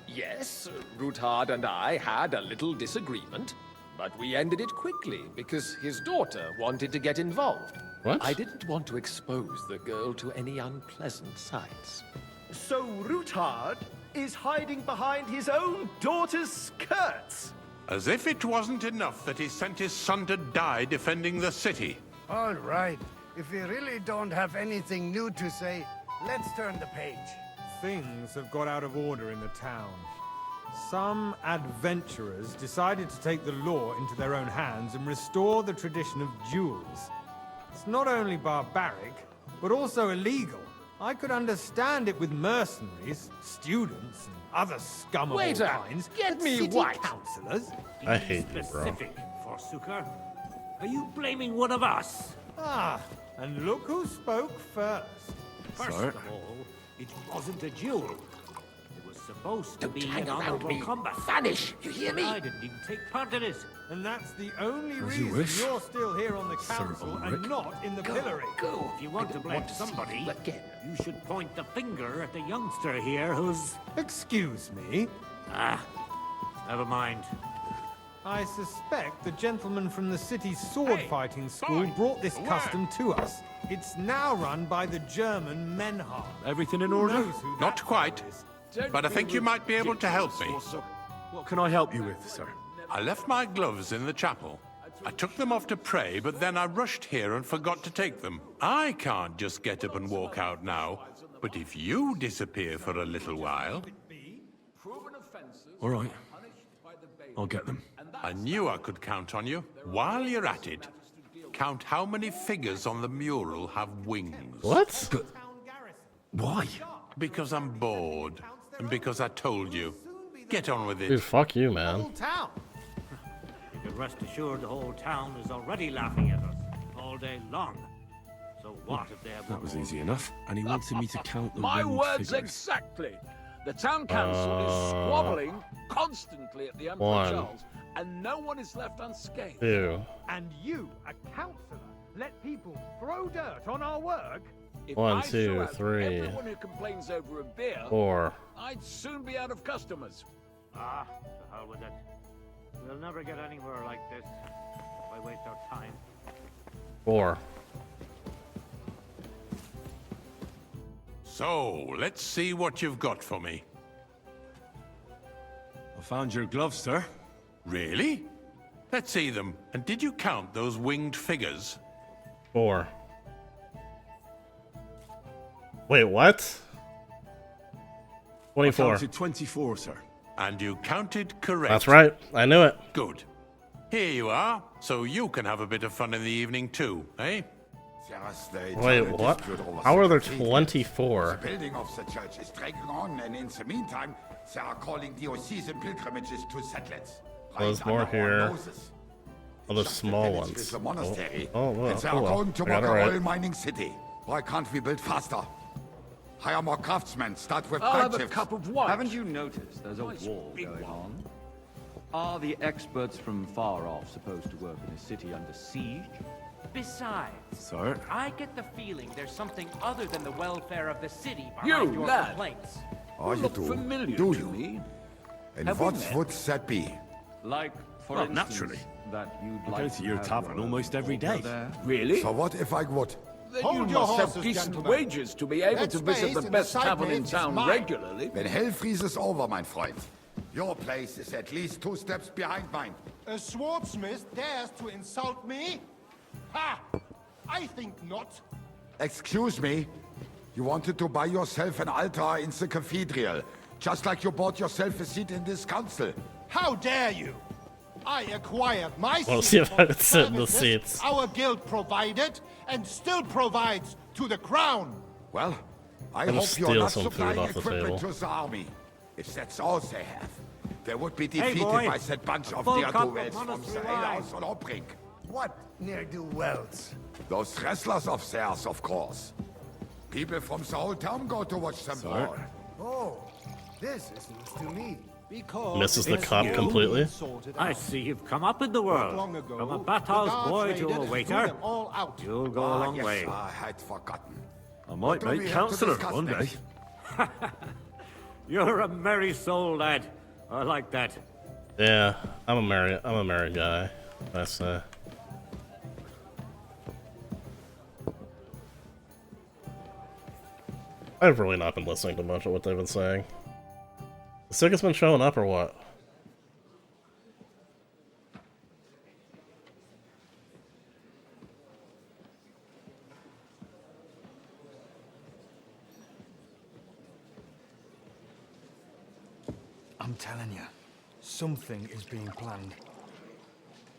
Yes, Ruthard and I had a little disagreement, but we ended it quickly because his daughter wanted to get involved. What? I didn't want to expose the girl to any unpleasant sights. So Rutard is hiding behind his own daughter's skirts. As if it wasn't enough that he sent his son to die defending the city. All right. If we really don't have anything new to say, let's turn the page. Things have got out of order in the town. Some adventurers decided to take the law into their own hands and restore the tradition of duels. It's not only barbaric, but also illegal. I could understand it with mercenaries, students, and other scum of Waiter, all kinds. get but me city white. councillors? I hate you, bro. Specific, Forsooker. Are you blaming one of us? Ah, and look who spoke first. First Sir? of all, it wasn't a duel. It was supposed to be hang an around honorable me. combat. Vanish, you hear me? I didn't even take part in it. And that's the only you reason wish, you're still here on the council and Ulrich. not in the pillory. Go. If you want I to don't blame want to see somebody, you again. you should point the finger at the youngster here who's... Excuse me. Ah, never mind. I suspect the gentleman from the city's sword-fighting school brought this custom to us. It's now run by the German Menhard. Everything in Who order? knows who Not that quite. is? But I think you might be able to help me. What can I help you with, sir? I left my gloves in the chapel. I took them off to pray, but then I rushed here and forgot to take them. I can't just get up and walk out now, but if you disappear for a little while... All right. I'll get them. I knew I could count on you. While you're at it, count how many figures on the mural have wings. What? But why? Because I'm bored, and because I told you. Get on with Dude, it. fuck you, man. Whole town. You can rest assured the whole town is already laughing at us all day long. So what if they have That one was more? easy enough. And he wanted me to count the My winged words figures. exactly. The town council is squabbling constantly at the Emperor 1, Charles, and no one is left unscathed. 2, And you, a councillor, let people throw dirt on our work? If 1, I 2, threw out 3, everyone who complains over a beer, 4. I'd soon be out of customers. Ah, the hell with it. We'll never get anywhere like this if I waste our time. 4. So, let's see what you've got for me. I found your gloves, sir. Really? Let's see them. And did you count those winged figures? 4. Wait, what? I 24. counted 24, sir. And you counted correct. That's right. I knew it. Good. Here you are, so you can have a bit of fun in the evening too, eh? Wait, what? How are there 24? The building of the church is dragging on, and in the meantime, they are calling diocesan pilgrimages to settlers. There's more here. Oh, the small With ones. the monastery, Oh, well, and they oh, are well. going to I got work it a right. oil mining city. Why can't we build faster? Hire more craftsmen, start with I'll night have a shifts. cup of wine. Haven't you noticed there's a war going on? Are the experts from far off supposed to work in a city under siege? Besides, Sir? I get the feeling there's something other than the welfare of the city behind You, your lad. complaints. Oh, you Look do? familiar Do to you? me. And Have we what met? would that be? Like, for Well, instance, naturally. that you'd I like go to your have tavern your almost every altar day. there? Really? So what if I would? Then Hold you your must have horses, decent gentlemen. wages to be able That to visit space the in the best side tavern in lanes is town mine. regularly. When hell freezes over, mein Freund. Your place is at least 2 steps behind mine. A swordsmith dares to insult me? Ha! I think not. Excuse me? You wanted to buy yourself an altar in the cathedral, just like you bought yourself a seat in this council. How dare you? I acquired my Well, seat see if for I could sit in the services seats. Our guild provided and still provides to the crown. Well, I Gonna hope you're steal not some food supplying off the equipment table. to the army. If that's all they have, they would be Hey, defeated boy. by that bunch of Full dear cup of duels from the monastery alehouse on Obrink. What ne'er-do-wells? Those wrestlers of theirs, of course. People from the whole town go to watch them brawl. Oh, this is news to me. Because Misses the it's cup you completely. sorted I out. see you've come up in the world. Long ago, From a the bathhouse guards boy raided to a and threw waiter. them all out. You'll go a long yes, way. I had forgotten. I might What do we make have to councillor discuss one day. next? You're a merry soul, lad. I like that. Yeah, I'm a married guy. That's I've really not been listening to much of what they've been saying. Is Sigismund showing up or what? I'm telling you, something is being planned.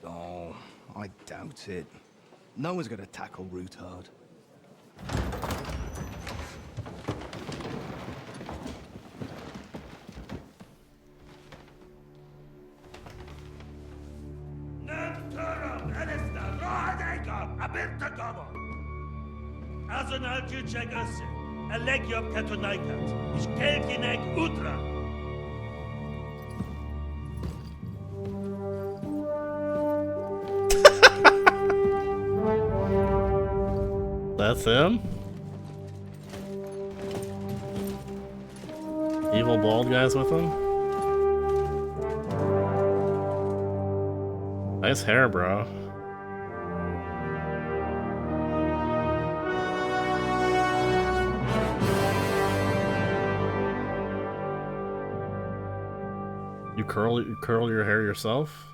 Oh, I doubt it. No one's gonna tackle Rootard. Azonal Küçek Össe, Elegiop Katonaikat, İşkelkinek Utra. That's him? Evil bald guys with him? Nice hair, bro. You curl your hair yourself?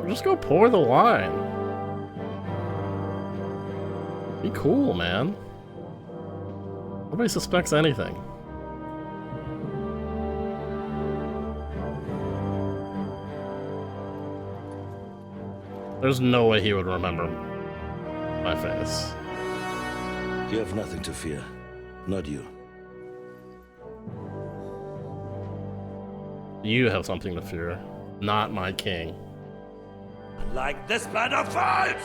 Just go pour the wine. Be cool, man. Nobody suspects anything. There's no way he would remember my face. You have nothing to fear. Not you. You have something to fear. Not my king. Like this plan of fights!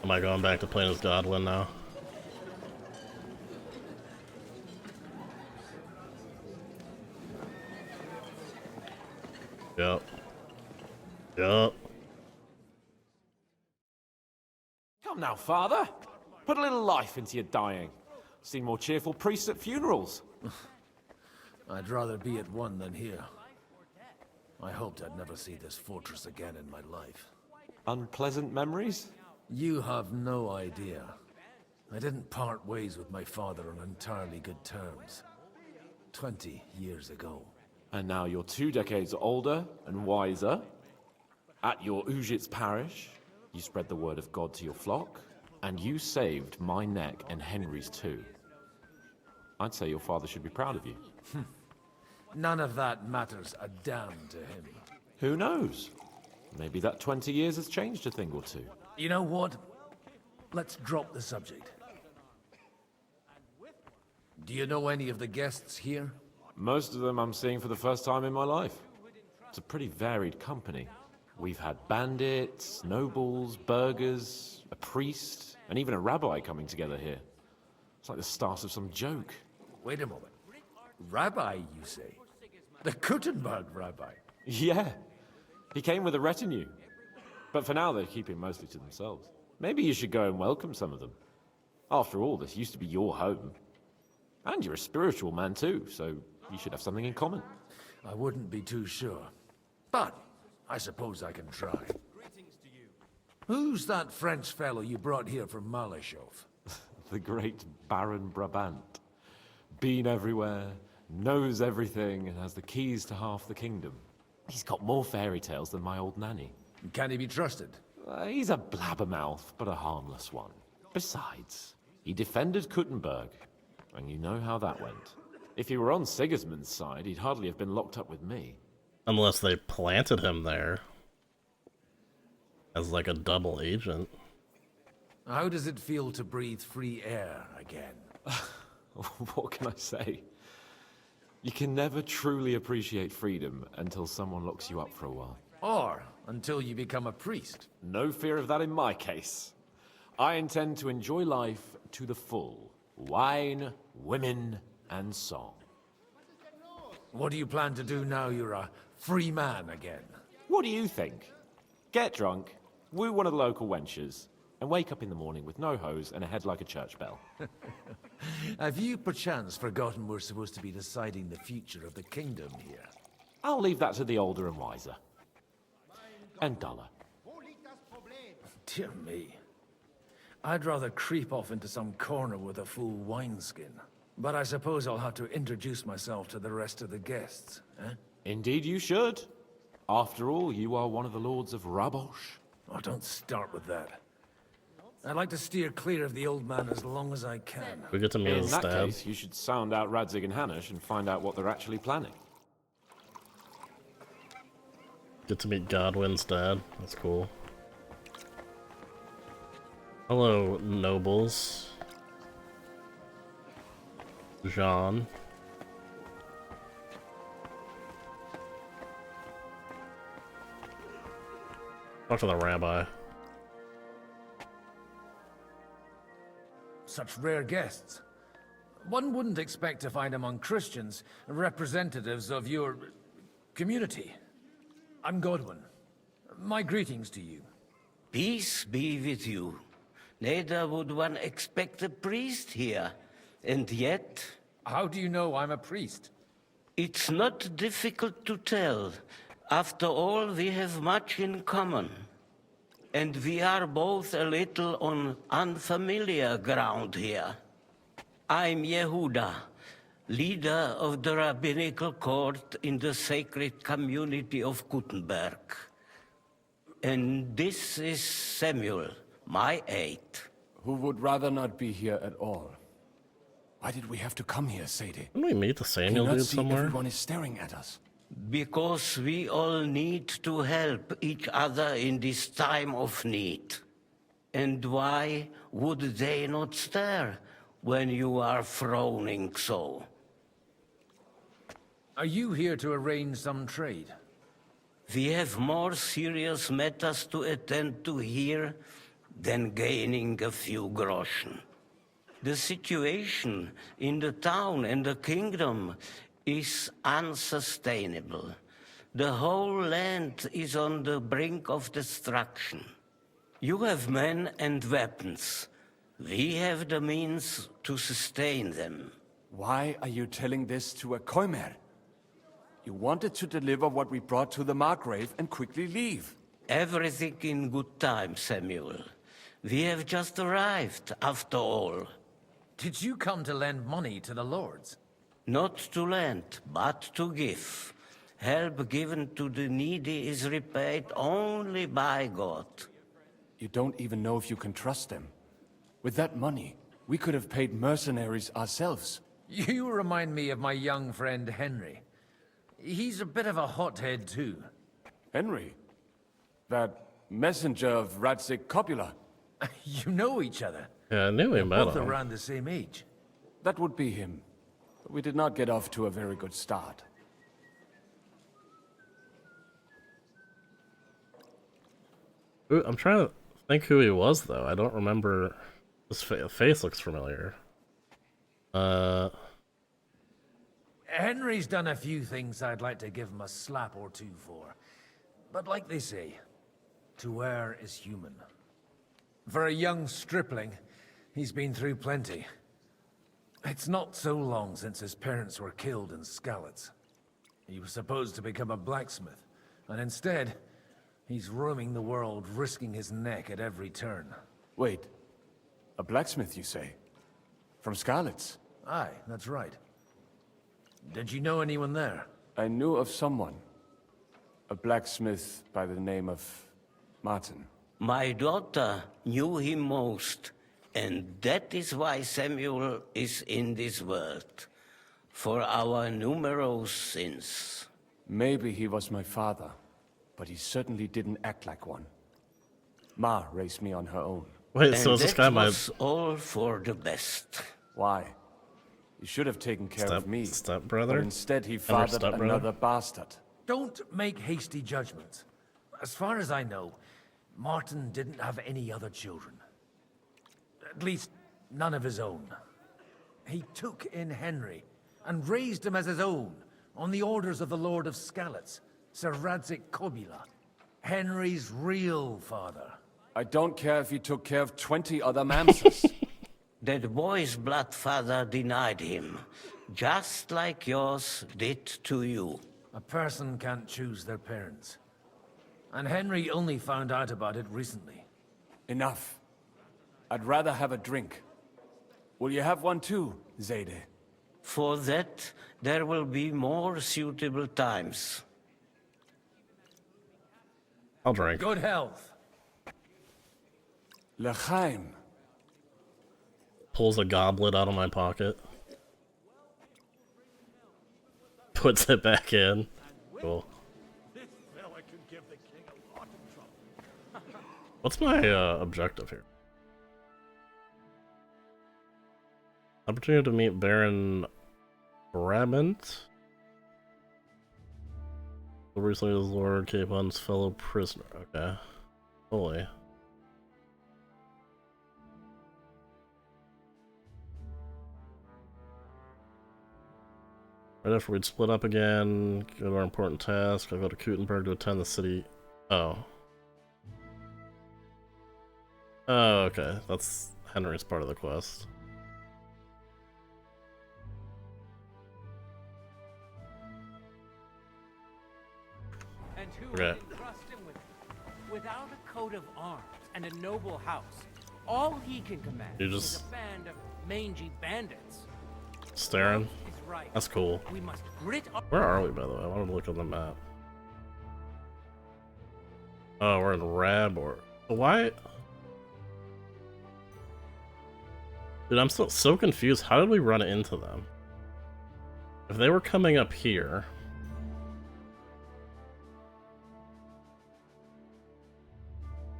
Am I going back to playing as Godwin now? Yep. Yep. Come now, father. Put a little life into your dying. Seen more cheerful priests at funerals. I'd rather be at one than here. I hoped I'd never see this fortress again in my life. Unpleasant memories? You have no idea. I didn't part ways with my father on entirely good terms. 20 years ago. And now you're 2 decades older and wiser. At your Ujit's parish, you spread the word of God to your flock, and you saved my neck and Henry's too. I'd say your father should be proud of you. None of that matters a damn to him. Who knows? Maybe that 20 years has changed a thing or two. You know what? Let's drop the subject. Do you know any of the guests here? Most of them I'm seeing for the first time in my life. It's a pretty varied company. We've had bandits, nobles, burghers, a priest, and even a rabbi coming together here. It's like the start of some joke. Wait a moment. Rabbi, you say? The Kuttenberg rabbi? Yeah. He came with a retinue. But for now, they're keeping mostly to themselves. Maybe you should go and welcome some of them. After all, this used to be your home. And you're a spiritual man too, so you should have something in common. I wouldn't be too sure. But I suppose I can try. Who's that French fellow you brought here from Malashov? The great Baron Brabant. Been everywhere, knows everything, and has the keys to half the kingdom. He's got more fairy tales than my old nanny. Can he be trusted? He's a blabbermouth, but a harmless one. Besides, he defended Kuttenberg, and you know how that went. If he were on Sigismund's side, he'd hardly have been locked up with me. Unless they planted him there. As like a double agent. How does it feel to breathe free air again? What can I say? You can never truly appreciate freedom until someone locks you up for a while. Or until you become a priest. No fear of that in my case. I intend to enjoy life to the full. Wine, women, and song. What do you plan to do now you're a free man again? What do you think? Get drunk, woo one of the local wenches, and wake up in the morning with no hose and a head like a church bell. Have you perchance forgotten we're supposed to be deciding the future of the kingdom here? I'll leave that to the older and wiser. And duller. Dear me. I'd rather creep off into some corner with a full wineskin. But I suppose I'll have to introduce myself to the rest of the guests, eh? Indeed you should. After all, you are one of the lords of Rabosh. Oh, don't start with that. I'd like to steer clear of the old man as long as I can. We get to meet In his that dad. case, you should sound out Radzig and Hanush and find out what they're actually planning. Get to meet Godwin's dad. That's cool. Hello, nobles. Jean. Talk to the rabbi. Such rare guests. One wouldn't expect to find among Christians representatives of your community. I'm Godwin. My greetings to you. Peace be with you. Neither would one expect a priest here. And yet... How do you know I'm a priest? It's not difficult to tell. After all, we have much in common. And we are both a little on unfamiliar ground here. I'm Yehuda, leader of the rabbinical court in the sacred community of Gutenberg. And this is Samuel, my aide. Who would rather not be here at all. Why did we have to come here, Sadie? Didn't we meet the Samuel Can you dude not see somewhere? everyone is staring at us? Because we all need to help each other in this time of need. And why would they not stare when you are frowning so? Are you here to arrange some trade? We have more serious matters to attend to here than gaining a few groschen. The situation in the town and the kingdom is unsustainable. The whole land is on the brink of destruction. You have men and weapons. We have the means to sustain them. Why are you telling this to a Koimer? You wanted to deliver what we brought to the Margrave and quickly leave. Everything in good time, Samuel. We have just arrived, after all. Did you come to lend money to the lords? Not to lend, but to give. Help given to the needy is repaid only by God. You don't even know if you can trust them. With that money, we could have paid mercenaries ourselves. You remind me of my young friend Henry. He's a bit of a hothead too. Henry? That messenger of Radzig Copula? You know each other. Yeah, I knew we met Both him. around the same age. That would be him. But we did not get off to a very good start. Ooh, I'm trying to think who he was, though. I don't remember. His face looks familiar. Henry's done a few things I'd like to give him a slap or two for. But like they say, to err is human. For a young stripling, he's been through plenty. It's not so long since his parents were killed in Skalitz. He was supposed to become a blacksmith, and instead, he's roaming the world, risking his neck at every turn. Wait. A blacksmith, you say? From Skalitz? Aye, that's right. Did you know anyone there? I knew of someone. A blacksmith by the name of Martin. My daughter knew him most, and that is why Samuel is in this world. For our numerous sins. Maybe he was my father, but he certainly didn't act like one. Ma raised me on her own. Wait, so is this guy my... was all for the best. Why? He should have taken care of me. Stepbrother? But instead he Other fathered stepbrother? another bastard. Don't make hasty judgments. As far as I know, Martin didn't have any other children. At least, none of his own. He took in Henry and raised him as his own, on the orders of the Lord of Skalitz, Sir Radzik Kobila, Henry's real father. I don't care if he took care of 20 other mamsers. That boy's blood father denied him, just like yours did to you. A person can't choose their parents. And Henry only found out about it recently. Enough. I'd rather have a drink. Will you have one too, Zayde? For that, there will be more suitable times. I'll drink. Good health. L'chaim. Pulls a goblet out of my pocket. Puts it back in. Cool. What's my objective here? Opportunity to meet Baron Brabant. Recently, his Lord Capon's fellow prisoner. Okay. Holy. Right after we'd split up again, go to our important task. I go to Kuttenberg to attend the city. Oh. Oh, okay. That's Henry's part of the quest. And who Okay. would entrust him with? Without a coat of arms and a noble house, all he can command You is just a band of mangy bandits. staring. Is right. That's cool. We must grit our Where are we, by the way? I wanted to look on the map. Oh, we're in Rabor. Why? Dude, I'm still so confused. How did we run into them? If they were coming up here...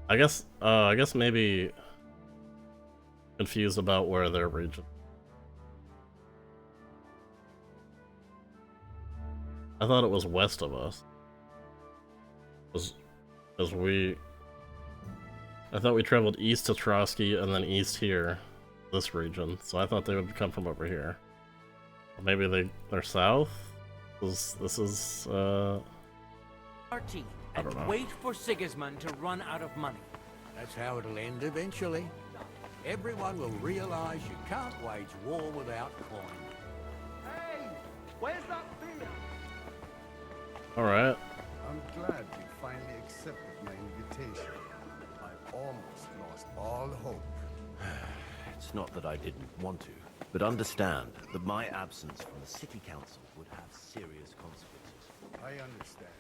I guess maybe confused about where their region. I thought it was west of us. Because I thought we traveled east to Trotsky and then east here, this region. So I thought they would come from over here. Or maybe they're south? This is our teeth I and don't know. wait for Sigismund to run out of money. That's how it'll end eventually. Everyone will realize you can't wage war without coin. Hey, where's that beer? Alright. I'm glad you finally accepted my invitation. I almost lost all hope. It's not that I didn't want to, but understand that my absence from the city council would have serious consequences. I understand.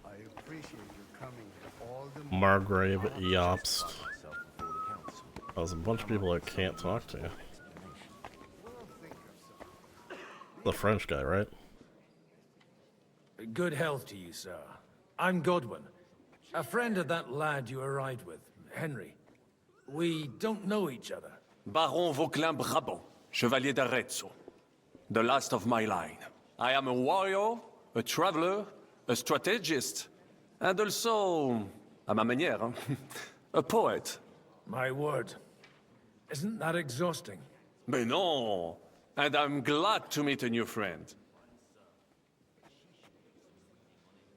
I appreciate you coming here all the more. Margrave Yopst. There's a bunch of people I can't talk to. The French guy, right? Good health to you, sir. I'm Godwin, a friend of that lad you arrived with, Henry. We don't know each other. Baron Vauclin Brabant, Chevalier d'Arezzo. The last of my line. I am a warrior, a traveler, a strategist, and also, à ma manière, a poet. My word. Isn't that exhausting? Mais non! And I'm glad to meet a new friend.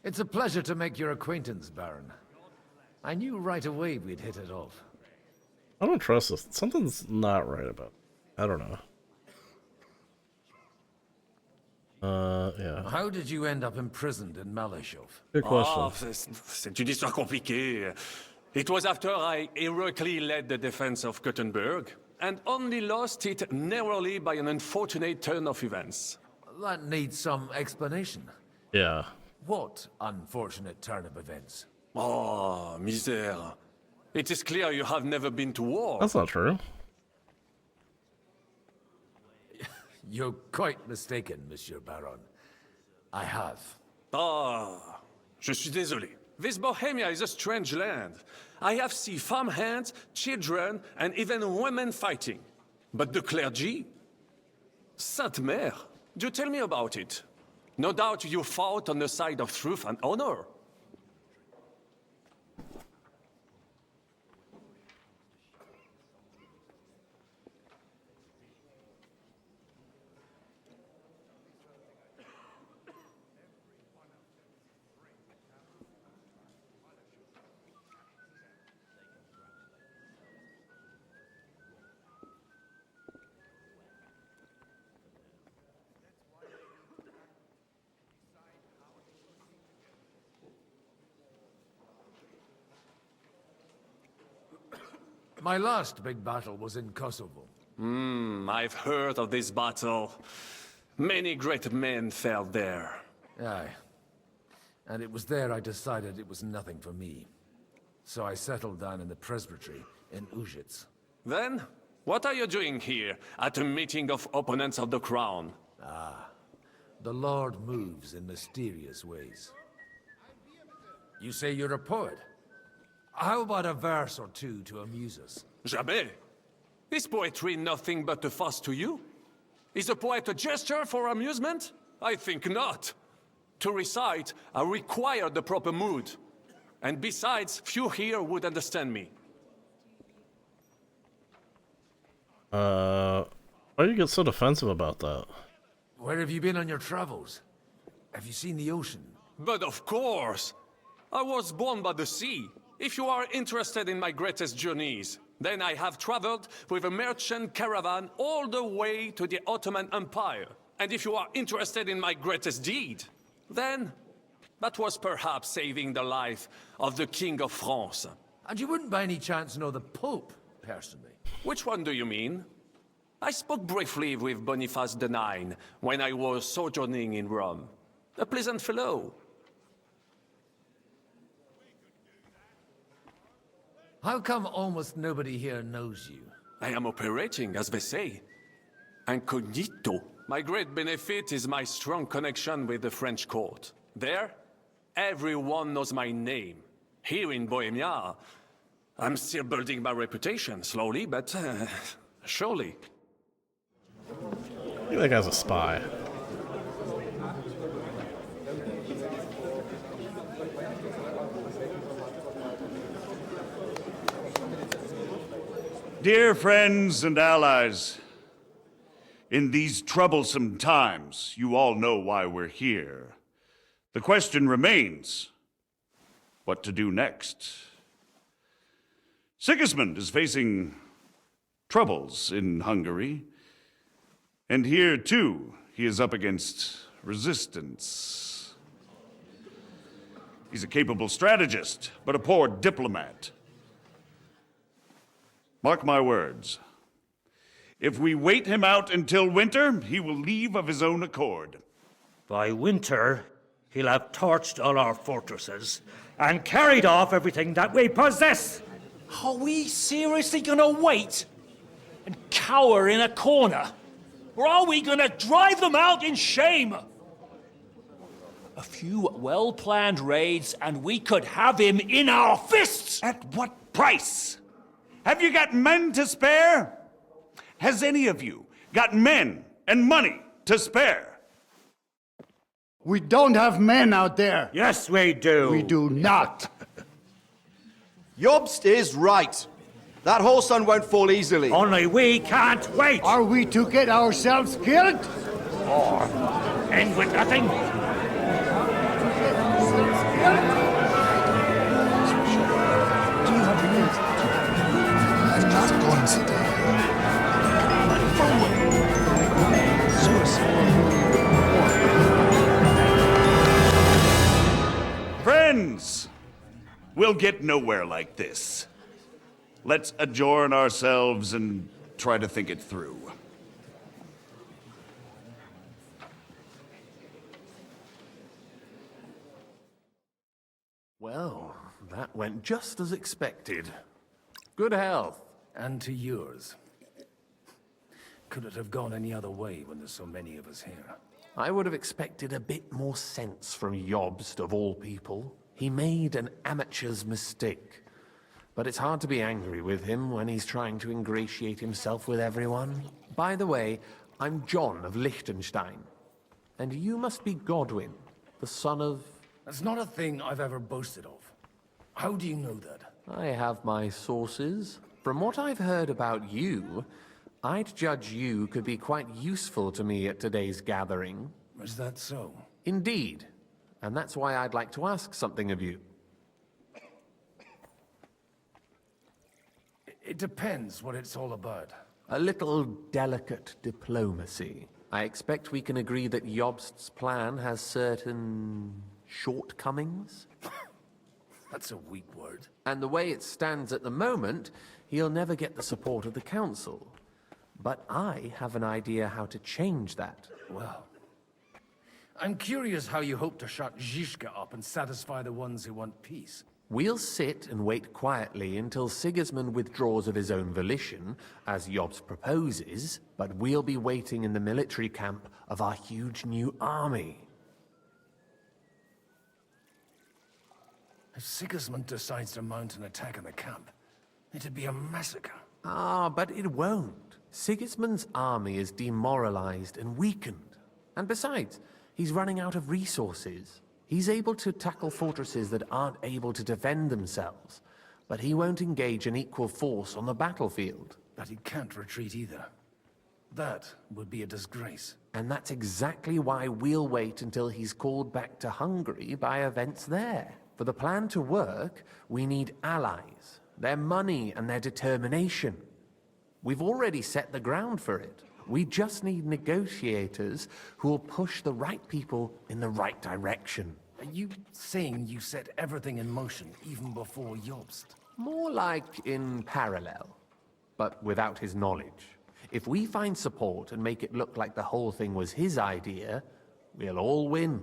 It's a pleasure to make your acquaintance, Baron. I knew right away we'd hit it off. I don't trust this. Something's not right about it. I don't know. Yeah. How did you end up imprisoned in Malashov? Good question. Oh, c'est une histoire compliquée. It was after I heroically led the defense of Kuttenberg, and only lost it narrowly by an unfortunate turn of events. That needs some explanation. Yeah. What unfortunate turn of events? Oh, misère. It is clear you have never been to war. That's not true. You're quite mistaken, Monsieur Baron. I have. Ah, je suis désolé. This Bohemia is a strange land. I have seen farmhands, children, and even women fighting. But the clergy? Sainte Mère, do tell me about it. No doubt you fought on the side of truth and honor. My last big battle was in Kosovo. I've heard of this battle. Many great men fell there. Aye. And it was there I decided it was nothing for me. So I settled down in the presbytery in Ujits. Then, what are you doing here at a meeting of opponents of the crown? Ah, the Lord moves in mysterious ways. You say you're a poet? How about a verse or two to amuse us? Jamais. Is poetry nothing but a fuss to you? Is a poet a gesture for amusement? I think not. To recite, I require the proper mood. And besides, few here would understand me. Why do you get so defensive about that? Where have you been on your travels? Have you seen the ocean? But of course! I was born by the sea. If you are interested in my greatest journeys, then I have traveled with a merchant caravan all the way to the Ottoman Empire. And if you are interested in my greatest deed, then that was perhaps saving the life of the King of France. And you wouldn't by any chance know the Pope, personally? Which one do you mean? I spoke briefly with Boniface IX when I was sojourning in Rome. A pleasant fellow. How come almost nobody here knows you? I am operating, as they say. Incognito. My great benefit is my strong connection with the French court. There, everyone knows my name. Here in Bohemia, I'm still building my reputation, slowly, but surely. I think that guy's a spy. Dear friends and allies, in these troublesome times, you all know why we're here. The question remains, what to do next? Sigismund is facing troubles in Hungary, and here, too, he is up against resistance. He's a capable strategist, but a poor diplomat. Mark my words. If we wait him out until winter, he will leave of his own accord. By winter, he'll have torched all our fortresses and carried off everything that we possess. Are we seriously gonna wait and cower in a corner? Or are we gonna drive them out in shame? A few well-planned raids and we could have him in our fists! At what price? Have you got men to spare? Has any of you got men and money to spare? We don't have men out there. Yes, we do. We do not. Jobst is right. That whole sun won't fall easily. Only we can't wait. Are we to get ourselves killed? Or end with nothing? Friends, we'll get nowhere like this. Let's adjourn ourselves and try to think it through. Well, that went just as expected. Good health. And to yours. Could it have gone any other way when there's so many of us here? I would have expected a bit more sense from Jobst, of all people. He made an amateur's mistake. But it's hard to be angry with him when he's trying to ingratiate himself with everyone. By the way, I'm John of Liechtenstein. And you must be Godwin, the son of... That's not a thing I've ever boasted of. How do you know that? I have my sources. From what I've heard about you, I'd judge you could be quite useful to me at today's gathering. Is that so? Indeed. And that's why I'd like to ask something of you. It depends what it's all about. A little delicate diplomacy. I expect we can agree that Jobst's plan has certain shortcomings? That's a weak word. And the way it stands at the moment, he'll never get the support of the council. But I have an idea how to change that. Well, I'm curious how you hope to shut Zizka up and satisfy the ones who want peace. We'll sit and wait quietly until Sigismund withdraws of his own volition, as Jobs proposes, but we'll be waiting in the military camp of our huge new army. If Sigismund decides to mount an attack on the camp, it'd be a massacre. Ah, but it won't. Sigismund's army is demoralized and weakened. And besides, he's running out of resources. He's able to tackle fortresses that aren't able to defend themselves, but he won't engage an equal force on the battlefield. But he can't retreat either. That would be a disgrace. And that's exactly why we'll wait until he's called back to Hungary by events there. For the plan to work, we need allies, their money and their determination. We've already set the ground for it. We just need negotiators who will push the right people in the right direction. Are you saying you set everything in motion even before Jobst? More like in parallel, but without his knowledge. If we find support and make it look like the whole thing was his idea, we'll all win.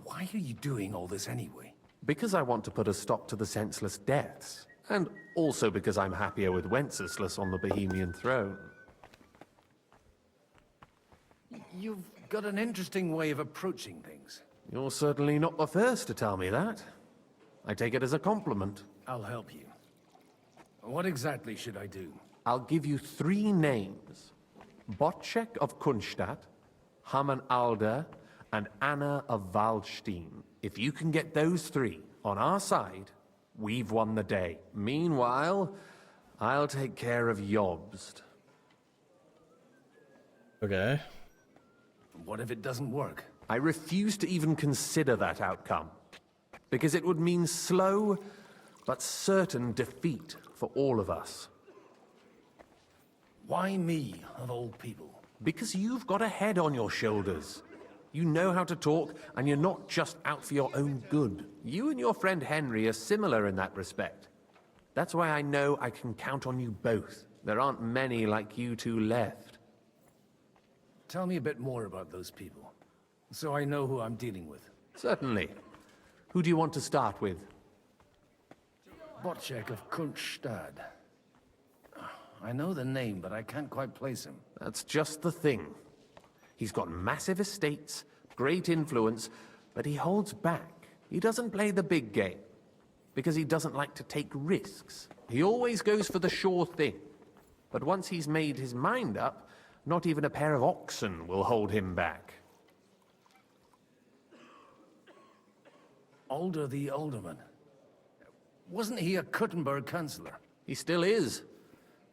Why are you doing all this anyway? Because I want to put a stop to the senseless deaths. And also because I'm happier with Wenceslas on the Bohemian throne. You've got an interesting way of approaching things. You're certainly not the first to tell me that. I take it as a compliment. I'll help you. What exactly should I do? I'll give you 3 names. Botchek of Kunstadt, Haman Alder, and Anna of Waldstein. If you can get those 3 on our side, we've won the day. Meanwhile, I'll take care of Jobst. Okay. What if it doesn't work? I refuse to even consider that outcome, because it would mean slow but certain defeat for all of us. Why me, of all people? Because you've got a head on your shoulders. You know how to talk, and you're not just out for your own good. You and your friend Henry are similar in that respect. That's why I know I can count on you both. There aren't many like you two left. Tell me a bit more about those people, so I know who I'm dealing with. Certainly. Who do you want to start with? Botchek of Kunststadt. I know the name, but I can't quite place him. That's just the thing. He's got massive estates, great influence, but he holds back. He doesn't play the big game, because he doesn't like to take risks. He always goes for the sure thing. But once he's made his mind up, not even a pair of oxen will hold him back. Alder the Alderman. Wasn't he a Kuttenberg councillor? He still is.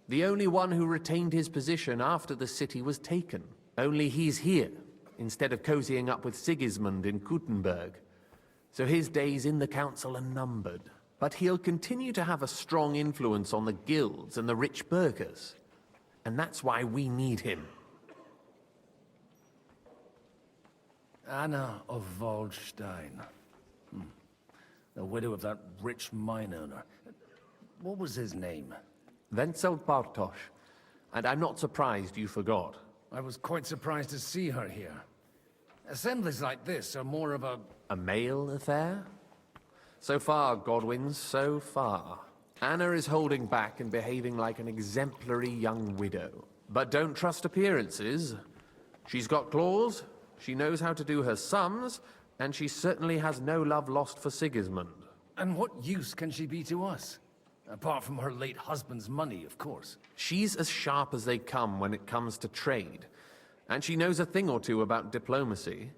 The only one who retained his position after the city was taken. Only he's here, instead of cozying up with Sigismund in Kuttenberg. So his days in the council are numbered. But he'll continue to have a strong influence on the guilds and the rich burghers. And that's why we need him. Anna of Waldstein. The widow of that rich mine owner. What was his name? Wenzel Bartosz. And I'm not surprised you forgot. I was quite surprised to see her here. Assemblies like this are more of a... A male affair? So far, Godwin, so far. Anna is holding back and behaving like an exemplary young widow. But don't trust appearances. She's got claws, she knows how to do her sums, and she certainly has no love lost for Sigismund. And what use can she be to us? Apart from her late husband's money, of course. She's as sharp as they come when it comes to trade. And she knows a thing or two about diplomacy.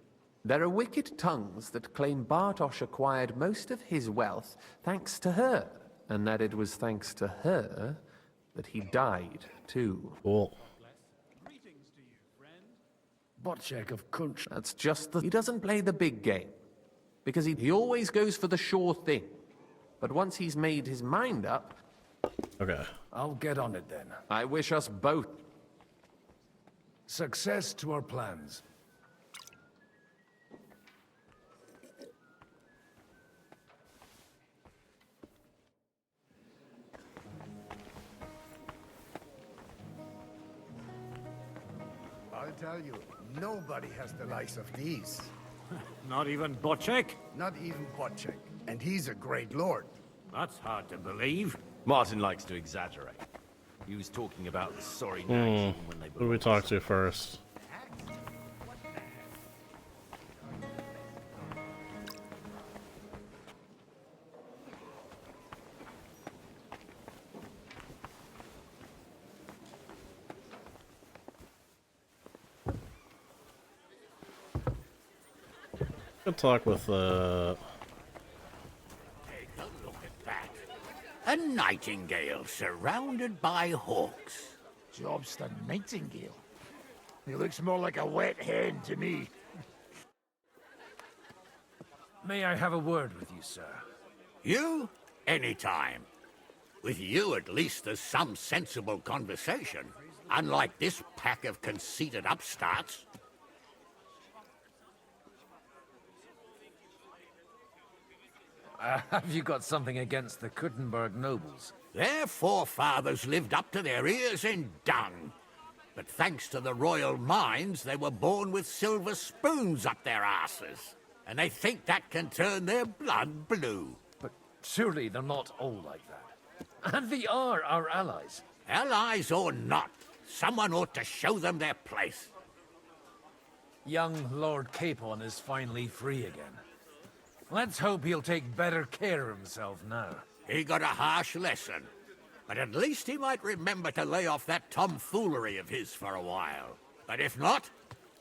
There are wicked tongues that claim Bartosz acquired most of his wealth thanks to her. And that it was thanks to her that he died, too. Cool. Botchek of Kunst. That's just the... He doesn't play the big game. Because he always goes for the sure thing. But once he's made his mind up... Okay. I'll get on it then. I wish us both... Success to our plans. tell you, nobody has the likes of these. Not even Bocek? Not even Bocek. And he's a great lord. That's hard to believe. Martin likes to exaggerate. He was talking about the sorry nags when they Who do we talk to first? Good talk with Take a look at that. A nightingale surrounded by hawks. Job's the nightingale. He looks more like a wet hen to me. May I have a word with you, sir? You? Anytime. With you, at least, there's some sensible conversation. Unlike this pack of conceited upstarts. Have you got something against the Kuttenberg nobles? Their forefathers lived up to their ears in dung. But thanks to the royal mines, they were born with silver spoons up their asses. And they think that can turn their blood blue. But surely they're not all like that. And they are our allies. Allies or not, someone ought to show them their place. Young Lord Capon is finally free again. Let's hope he'll take better care of himself now. He got a harsh lesson. But at least he might remember to lay off that tomfoolery of his for a while. But if not,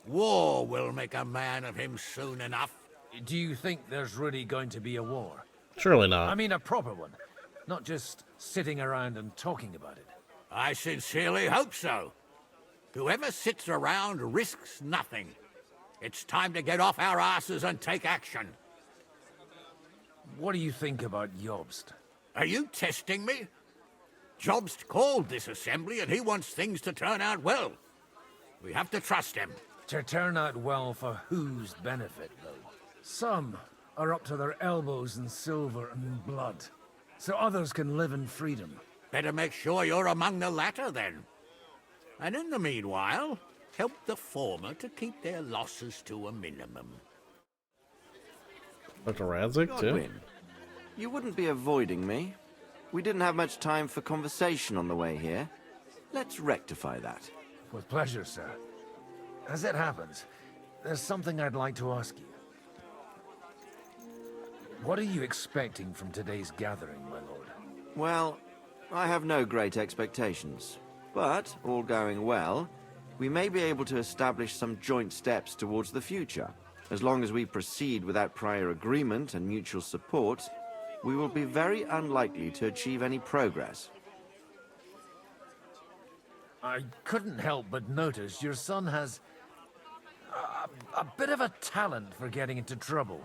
war will make a man of him soon enough. Do you think there's really going to be a war? Surely not. I mean a proper one. Not just sitting around and talking about it. I sincerely hope so. Whoever sits around risks nothing. It's time to get off our asses and take action. What do you think about Jobst? Are you testing me? Jobst called this assembly and he wants things to turn out well. We have to trust him. To turn out well for whose benefit, though? Some are up to their elbows in silver and blood, so others can live in freedom. Better make sure you're among the latter, then. And in the meanwhile, help the former to keep their losses to a minimum. Dr. Radzik, too? Godwin, you wouldn't be avoiding me. We didn't have much time for conversation on the way here. Let's rectify that. With pleasure, sir. As it happens, there's something I'd like to ask you. What are you expecting from today's gathering, my lord? Well, I have no great expectations. But, all going well, we may be able to establish some joint steps towards the future. As long as we proceed without prior agreement and mutual support, we will be very unlikely to achieve any progress. I couldn't help but notice your son has a bit of a talent for getting into trouble.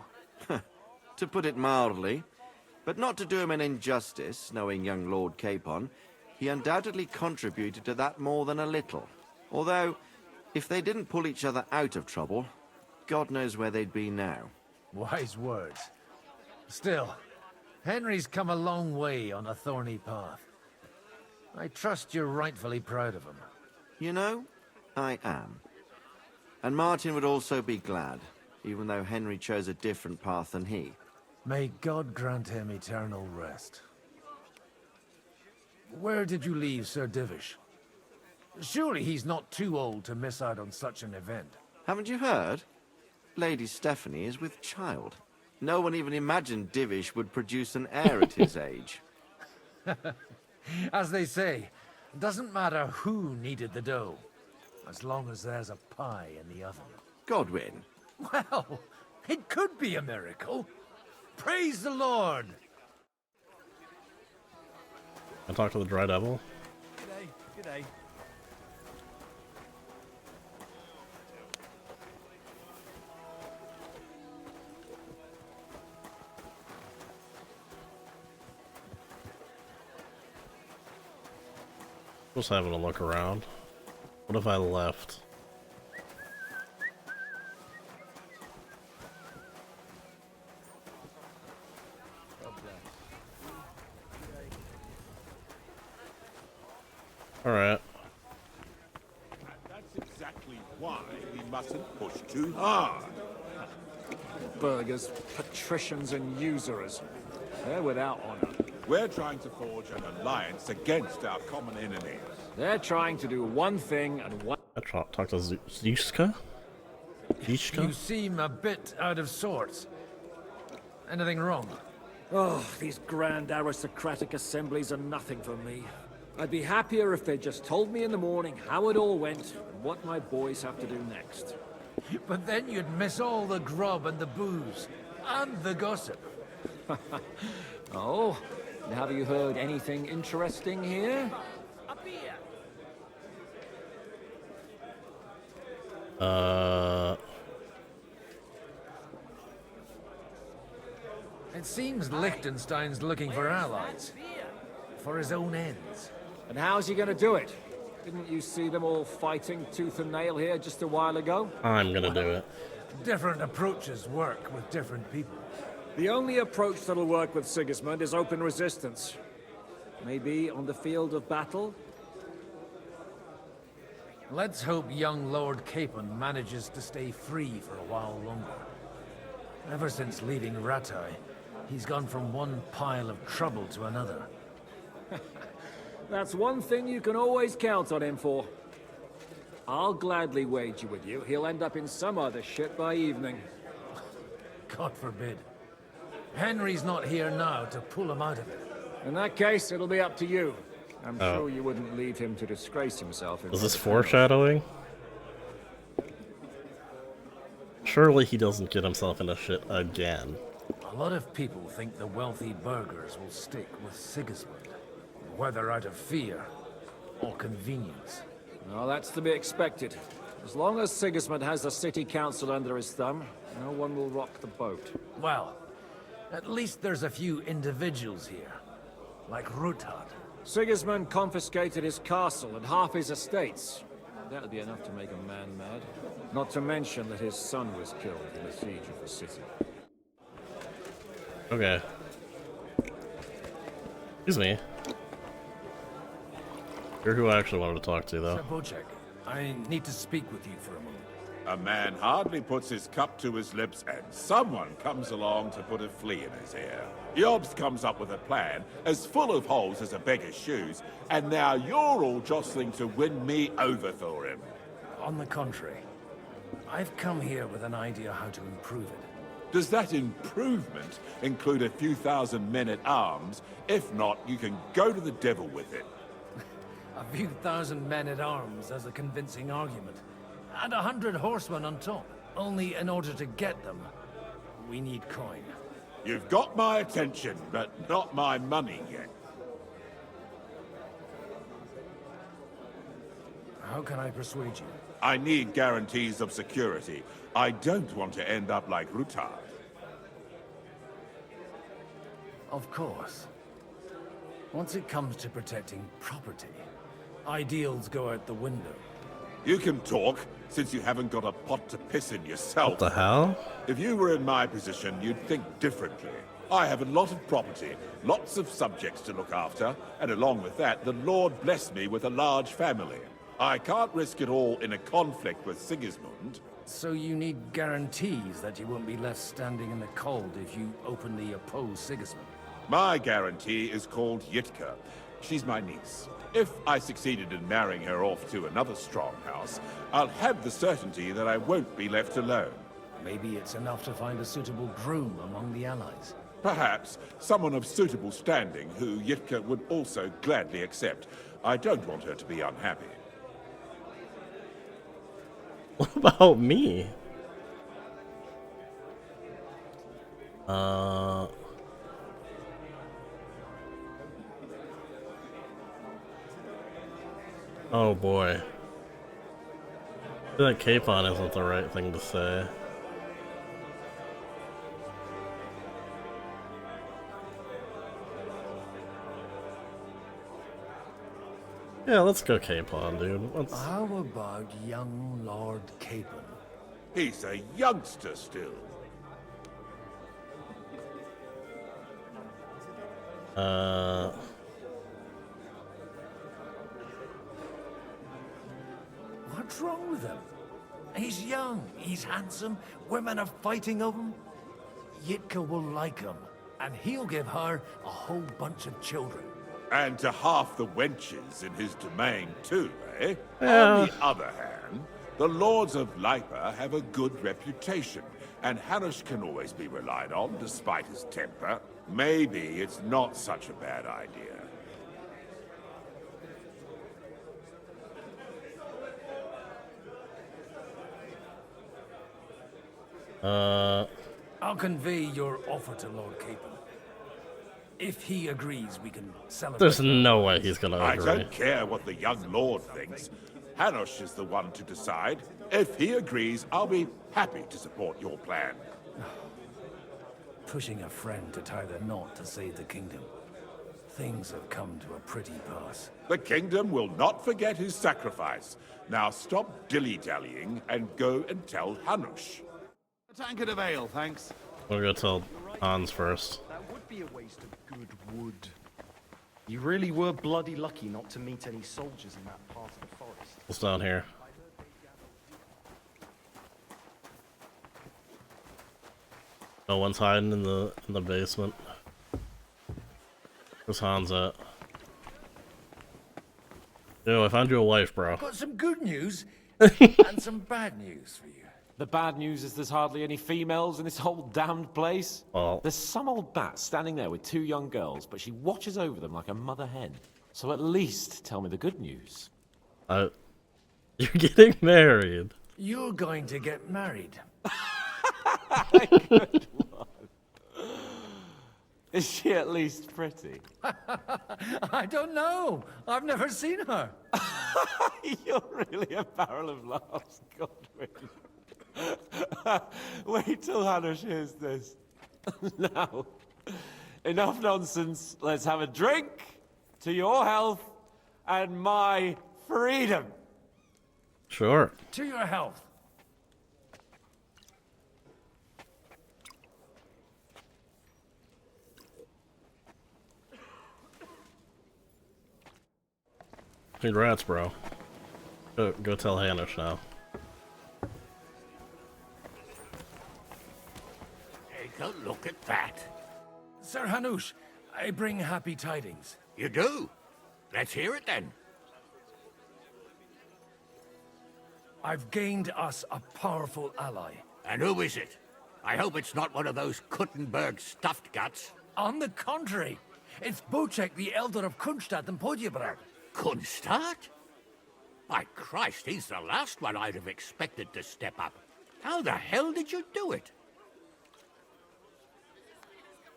To put it mildly, but not to do him an injustice, knowing young Lord Capon, he undoubtedly contributed to that more than a little. Although, if they didn't pull each other out of trouble, God knows where they'd be now. Wise words. Still, Henry's come a long way on a thorny path. I trust you're rightfully proud of him. You know, I am. And Martin would also be glad, even though Henry chose a different path than he. May God grant him eternal rest. Where did you leave Sir Divish? Surely he's not too old to miss out on such an event. Haven't you heard? Lady Stephanie is with child. No one even imagined Divish would produce an heir at his age. As they say, it doesn't matter who kneaded the dough, as long as there's a pie in the oven. Godwin. Well, it could be a miracle. Praise the Lord! I talked to the Dry Devil. G'day, g'day. Just having a look around. What if I left? Alright. That's exactly why mustn't push too hard. Burghers, patricians and usurers. They're without honor. We're trying to forge an alliance against our common enemies. They're trying to do one thing and one... I talk to Zishka? You seem a bit out of sorts. Anything wrong? Oh, these grand aristocratic assemblies are nothing for me. I'd be happier if they just told me in the morning how it all went and what my boys have to do next. But then you'd miss all the grub and the booze. And the gossip. Oh, have you heard anything interesting here? It seems Liechtenstein's looking for allies. For his own ends. And how's he gonna do it? Didn't you see them all fighting tooth and nail here just a while ago? I'm gonna do it. Different approaches work with different people. The only approach that'll work with Sigismund is open resistance. Maybe on the field of battle? Let's hope young Lord Capon manages to stay free for a while longer. Ever since leaving Ratai, he's gone from one pile of trouble to another. That's one thing you can always count on him for. I'll gladly wager with you he'll end up in some other shit by evening. God forbid. Henry's not here now to pull him out of it. In that case, it'll be up to you. I'm Oh. sure you wouldn't leave him to disgrace himself. Is this foreshadowing? Surely he doesn't get himself into shit again. A lot of people think the wealthy burghers will stick with Sigismund, whether out of fear or convenience. Well, that's to be expected. As long as Sigismund has the city council under his thumb, no one will rock the boat. Well, at least there's a few individuals here, like Ruthard. Sigismund confiscated his castle and half his estates. That'll be enough to make a man mad. Not to mention that his son was killed in the siege of the city. Okay. Excuse me. You're who I actually wanted to talk to, though. Sir Bocek, I need to speak with you for a moment. A man hardly puts his cup to his lips and someone comes along to put a flea in his ear. Jobst comes up with a plan as full of holes as a beggar's shoes, and now you're all jostling to win me over for him. On the contrary, I've come here with an idea how to improve it. Does that improvement include a few thousand men-at-arms? If not, you can go to the devil with it. A few thousand men-at-arms as a convincing argument. And 100 horsemen on top. Only in order to get them, we need coin. You've got my attention, but not my money yet. How can I persuade you? I need guarantees of security. I don't want to end up like Ruthard. Of course. Once it comes to protecting property, ideals go out the window. You can talk, since you haven't got a pot to piss in yourself. What the hell? If you were in my position, you'd think differently. I have a lot of property, lots of subjects to look after, and along with that, the Lord blessed me with a large family. I can't risk it all in a conflict with Sigismund. So you need guarantees that you won't be left standing in the cold if you openly oppose Sigismund. My guarantee is called Yitka. She's my niece. If I succeeded in marrying her off to another strong house, I'll have the certainty that I won't be left alone. Maybe it's enough to find a suitable groom among the allies. Perhaps someone of suitable standing who Yitka would also gladly accept. I don't want her to be unhappy. What about me? Oh boy. I feel like Capon isn't the right thing to say. Yeah, let's go Capon, dude. How about young Lord Capon? He's a youngster still. What's wrong with him? He's young, he's handsome, women are fighting of him. Yitka will like him, and he'll give her a whole bunch of children. And to half the wenches in his domain too, eh? Yeah. On the other hand, the lords of Lipa have a good reputation, and Hanush can always be relied on despite his temper. Maybe it's not such a bad idea. I'll convey your offer to Lord Capon. If he agrees, we can celebrate. There's no way he's gonna I agree. don't care what the young lord thinks. Hanush is the one to decide. If he agrees, I'll be happy to support your plan. Pushing a friend to tie the knot to save the kingdom. Things have come to a pretty pass. The kingdom will not forget his sacrifice. Now stop dilly-dallying and go and tell Hanush. A tankard of ale, thanks. We'll go tell Hans first. That would be a waste of good wood. You really were bloody lucky not to meet any soldiers in that part of the forest. What's down here? No one's hiding in the basement. Where's Hans at? Yo, I found you a wife, bro. Got some good news and some bad news for you. The bad news is there's hardly any females in this whole damned place. Well, there's some old bat standing there with two young girls, but she watches over them like a mother hen. So at least tell me the good news. You're getting married. You're going to get married. Good one. Is she at least pretty? I don't know. I've never seen her. You're really a barrel of laughs, Godwin. Wait till Hanush hears this. Now, enough nonsense. Let's have a drink to your health and my freedom. Sure. To your health. Congrats, bro. Go tell Hanush now. Take a look at that. Sir Hanush, I bring happy tidings. You do? Let's hear it then. I've gained us a powerful ally. And who is it? I hope it's not one of those Kuttenberg stuffed guts. On the contrary, it's Bocek, the Elder of Kunstadt and Podjebrad. Kunstadt? By Christ, he's the last one I'd have expected to step up. How the hell did you do it?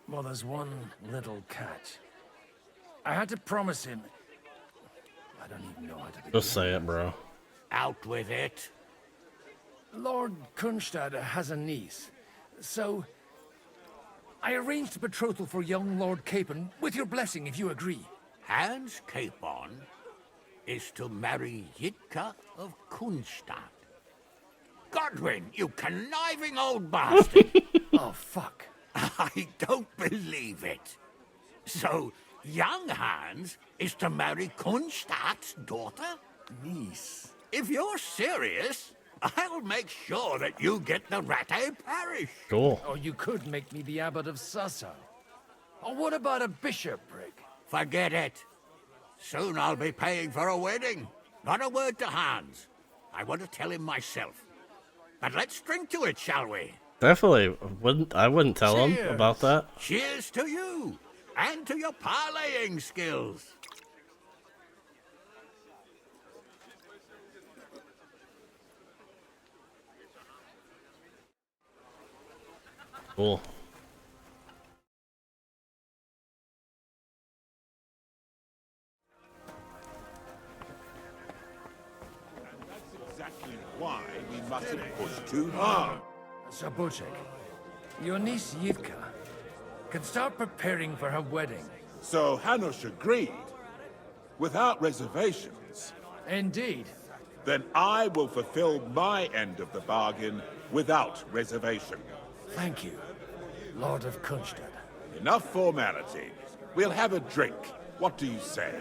Well, there's one little catch. I had to promise him... I don't even know how to begin. Just say it, bro. Out with it. Lord Kunstadt has a niece, so... I arranged a betrothal for young Lord Capon, with your blessing if you agree. Hans Capon is to marry Yitka of Kunstadt. Godwin, you conniving old bastard! Oh, fuck. I don't believe it. So, young Hans is to marry Kunstadt's daughter? Niece. If you're serious, I'll make sure that you get the Rattay parish. Cool. Or you could make me the abbot of Sassa. Or what about a bishopric? Forget it. Soon I'll be paying for a wedding. Not a word to Hans. I want to tell him myself. But let's drink to it, shall we? Definitely. I wouldn't tell him about that. Cheers to you, and to your parlaying skills. Cool. Exactly why we mustn't push too hard. Sir Bocek, your niece Yitka can start preparing for her wedding. So Hanush agreed, without reservations. Indeed. Then I will fulfill my end of the bargain without reservation. Thank you, Lord of Kunstadt. Enough formality. We'll have a drink. What do you say?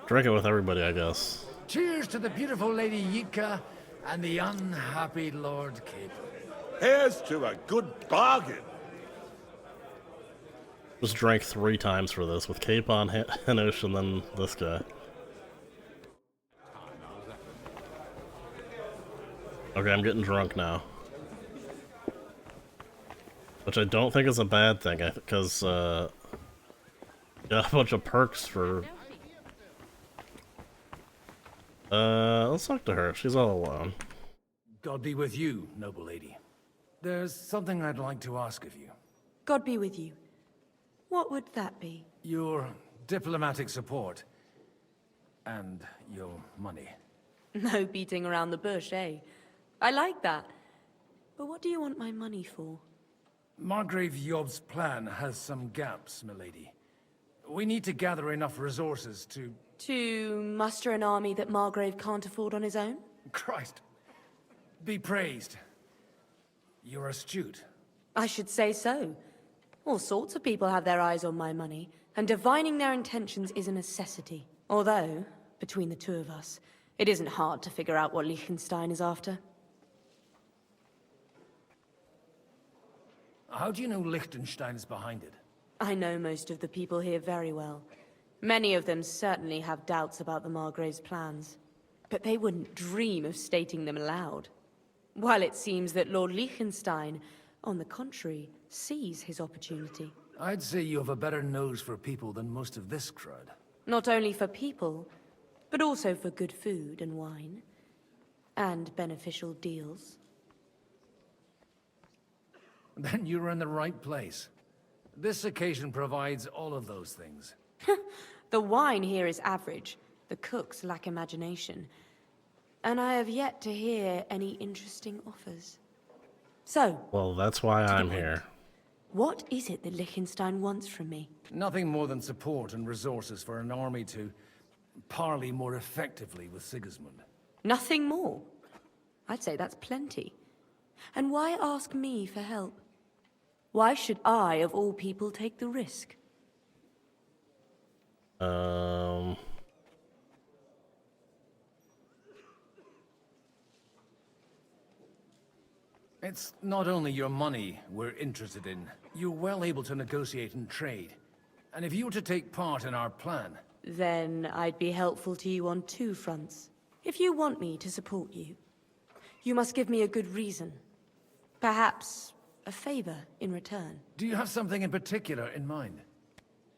Drink it with everybody, I guess. Cheers to the beautiful Lady Yitka And the unhappy Lord Cape. Here's to a good bargain. Just drank 3 times for this, with Capon, Henosh, and then this guy. Okay, I'm getting drunk now. Which I don't think is a bad thing, because, got a bunch of perks for... let's talk to her. She's all alone. God be with you, noble lady. There's something I'd like to ask of you. God be with you. What would that be? Your diplomatic support. And your money. No beating around the bush, eh? I like that. But what do you want my money for? Margrave Yob's plan has some gaps, milady. We need to gather enough resources to... To muster an army that Margrave can't afford on his own? Christ. Be praised. You're astute. I should say so. All sorts of people have their eyes on my money, and divining their intentions is a necessity. Although, between the two of us, it isn't hard to figure out what Liechtenstein is after. How do you know Liechtenstein is behind it? I know most of the people here very well. Many of them certainly have doubts about the Margrave's plans. But they wouldn't dream of stating them aloud. While it seems that Lord Liechtenstein, on the contrary, sees his opportunity. I'd say you have a better nose for people than most of this crowd. Not only for people, but also for good food and wine. And beneficial deals. Then you're in the right place. This occasion provides all of those things. The wine here is average. The cooks lack imagination. And I have yet to hear any interesting offers. So... Well, that's why I'm here. What is it that Liechtenstein wants from me? Nothing more than support and resources for an army to parley more effectively with Sigismund. Nothing more? I'd say that's plenty. And why ask me for help? Why should I, of all people, take the risk? It's not only your money we're interested in. You're well able to negotiate and trade. And if you were to take part in our plan... Then I'd be helpful to you on 2 fronts. If you want me to support you, you must give me a good reason. Perhaps a favor in return. Do you have something in particular in mind?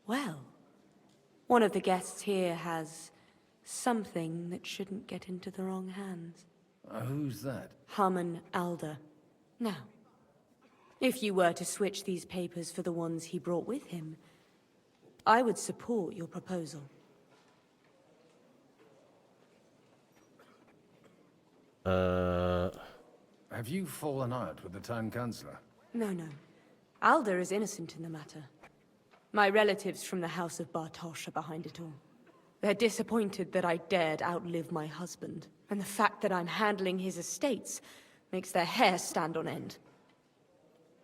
Well, one of the guests here has something that shouldn't get into the wrong hands. Who's that? Harman Alder. Now, if you were to switch these papers for the ones he brought with him, I would support your proposal. Have you fallen out with the town councillor? No. Alder is innocent in the matter. My relatives from the House of Bartosz are behind it all. They're disappointed that I dared outlive my husband, and the fact that I'm handling his estates makes their hair stand on end.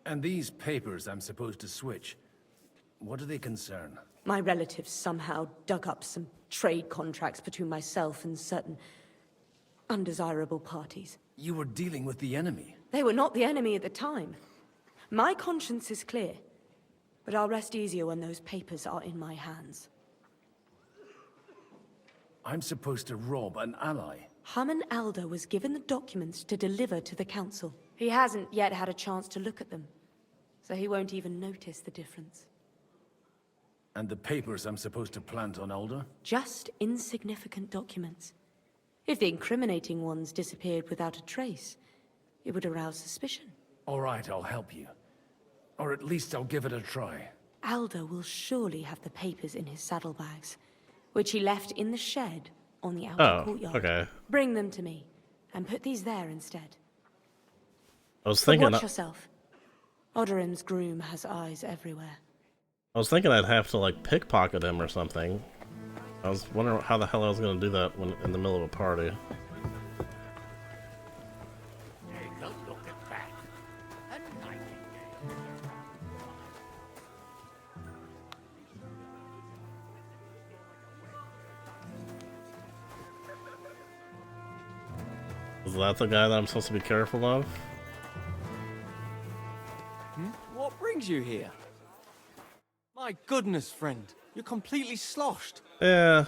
And these papers I'm supposed to switch, what do they concern? My relatives somehow dug up some trade contracts between myself and certain undesirable parties. You were dealing with the enemy. They were not the enemy at the time. My conscience is clear, but I'll rest easier when those papers are in my hands. I'm supposed to rob an ally. Harman Alder was given the documents to deliver to the council. He hasn't yet had a chance to look at them, so he won't even notice the difference. And the papers I'm supposed to plant on Alder? Just insignificant documents. If the incriminating ones disappeared without a trace, it would arouse suspicion. All right, I'll help you. Or at least I'll give it a try. Alder will surely have the papers in his saddlebags, which he left in the shed on the outer courtyard. Okay. Bring them to me, and put these there instead. I was But thinking... watch yourself. Odorim's groom has eyes everywhere. I was thinking I'd have to, like, pickpocket him or something. I was wondering how the hell I was going to do that when in the middle of a party. Take a look at that. A nightingale. Is that the guy that I'm supposed to be careful of? What brings you here? My goodness, friend. You're completely sloshed. Yeah.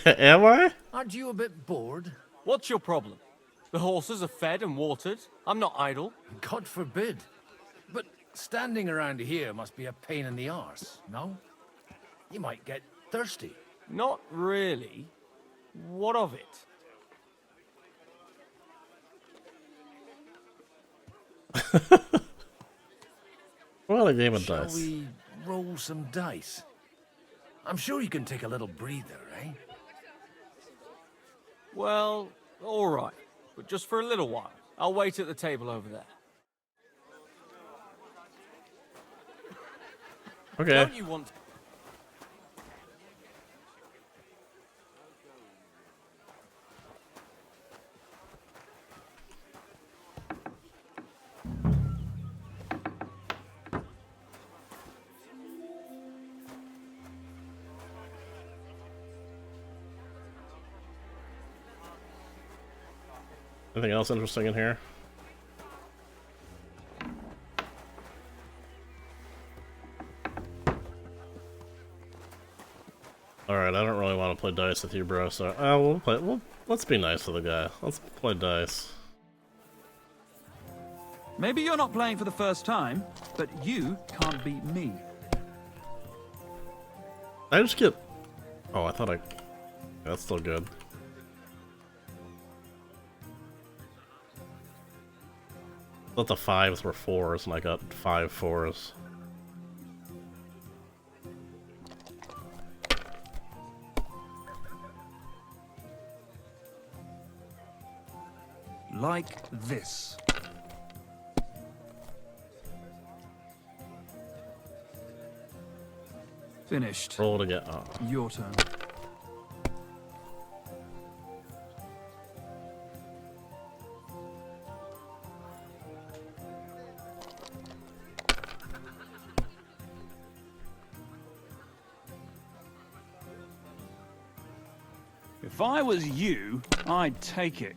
Am I? Aren't you a bit bored? What's your problem? The horses are fed and watered. I'm not idle. God forbid. But standing around here must be a pain in the arse, no? You might get thirsty. Not really. What of it? Well, a game of Shall dice. we roll some dice? I'm sure you can take a little breather, eh? Well, all right. But just for a little while. I'll wait at the table over there. Okay. Don't you want... Anything else interesting in here? Alright, I don't really want to play dice with you, bro, so let's be nice to the guy. Let's play dice. Maybe you're not playing for the first time, but you can't beat me. I just get... Oh, I thought I... That's still good. I thought the 5s were 4s, and I got 5 4s. Like this. Finished. Roll it again. Oh. Your turn. If I was you, I'd take it.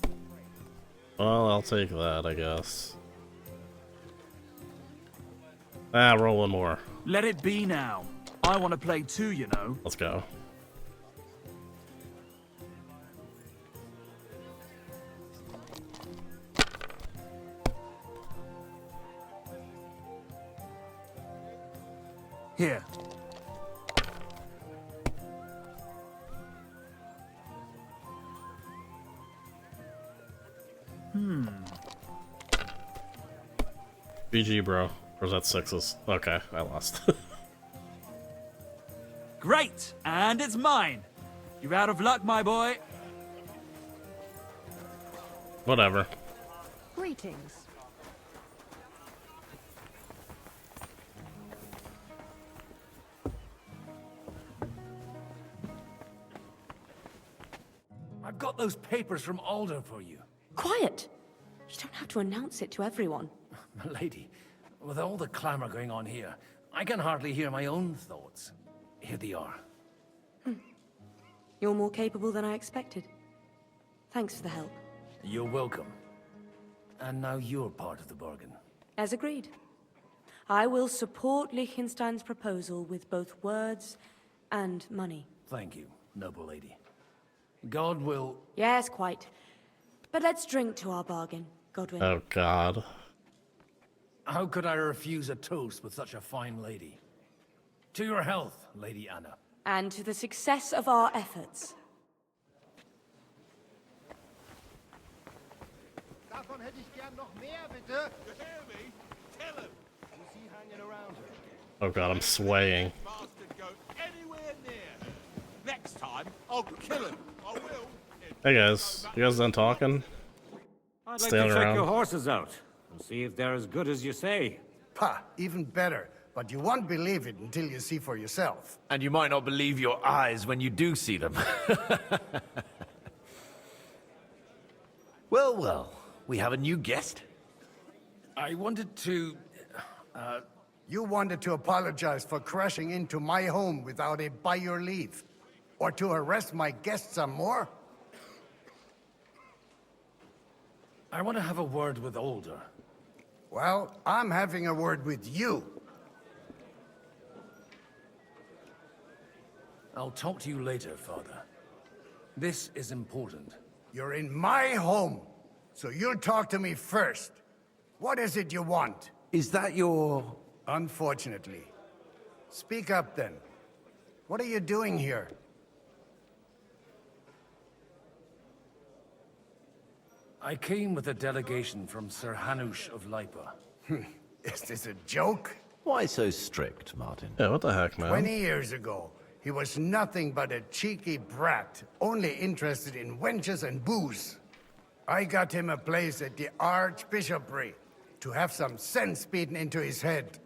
Well, I'll take that, I guess. Ah, roll one more. Let it be now. I want to play too, you know. Let's go. Here. GG, bro. Or was that 6s? Okay, I lost. Great! And it's mine! You're out of luck, my boy. Whatever. Greetings. I've got those papers from Alden for you. Quiet! You don't have to announce it to everyone. Milady, with all the clamor going on here, I can hardly hear my own thoughts. Here they are. You're more capable than I expected. Thanks for the help. You're welcome. And now you're part of the bargain. As agreed. I will support Liechtenstein's proposal with both words and money. Thank you, noble lady. God will... Yes, quite. But let's drink to our bargain, Godwin. Oh, God. How could I refuse a toast with such a fine lady? To your health, Lady Anna. And to the success of our efforts. Davon hätte ich gern noch mehr, bitte. You hear me? Tell him. You see hanging around her. Oh, God, I'm swaying. Bastard go anywhere near her. Next time, I'll kill him. I will. Hey, guys. You guys done talking? I'd like Staying to check around? your horses out and see if they're as good as you say. Pah, even better. But you won't believe it until you see for yourself. And you might not believe your eyes when you do see them. Well, well, we have a new guest. I wanted to... You wanted to apologize for crashing into my home without it by your leave. Or to harass my guests some more? I want to have a word with Older. Well, I'm having a word with you. I'll talk to you later, Father. This is important. You're in my home, so you'll talk to me first. What is it you want? Is that your... Unfortunately. Speak up then. What are you doing here? I came with a delegation from Sir Hanush of Lipa. Is this a joke? Why so strict, Martin? Yeah, what the heck, man? 20 years ago, he was nothing but a cheeky brat, only interested in wenches and booze. I got him a place at the Archbishopric to have some sense beaten into his head.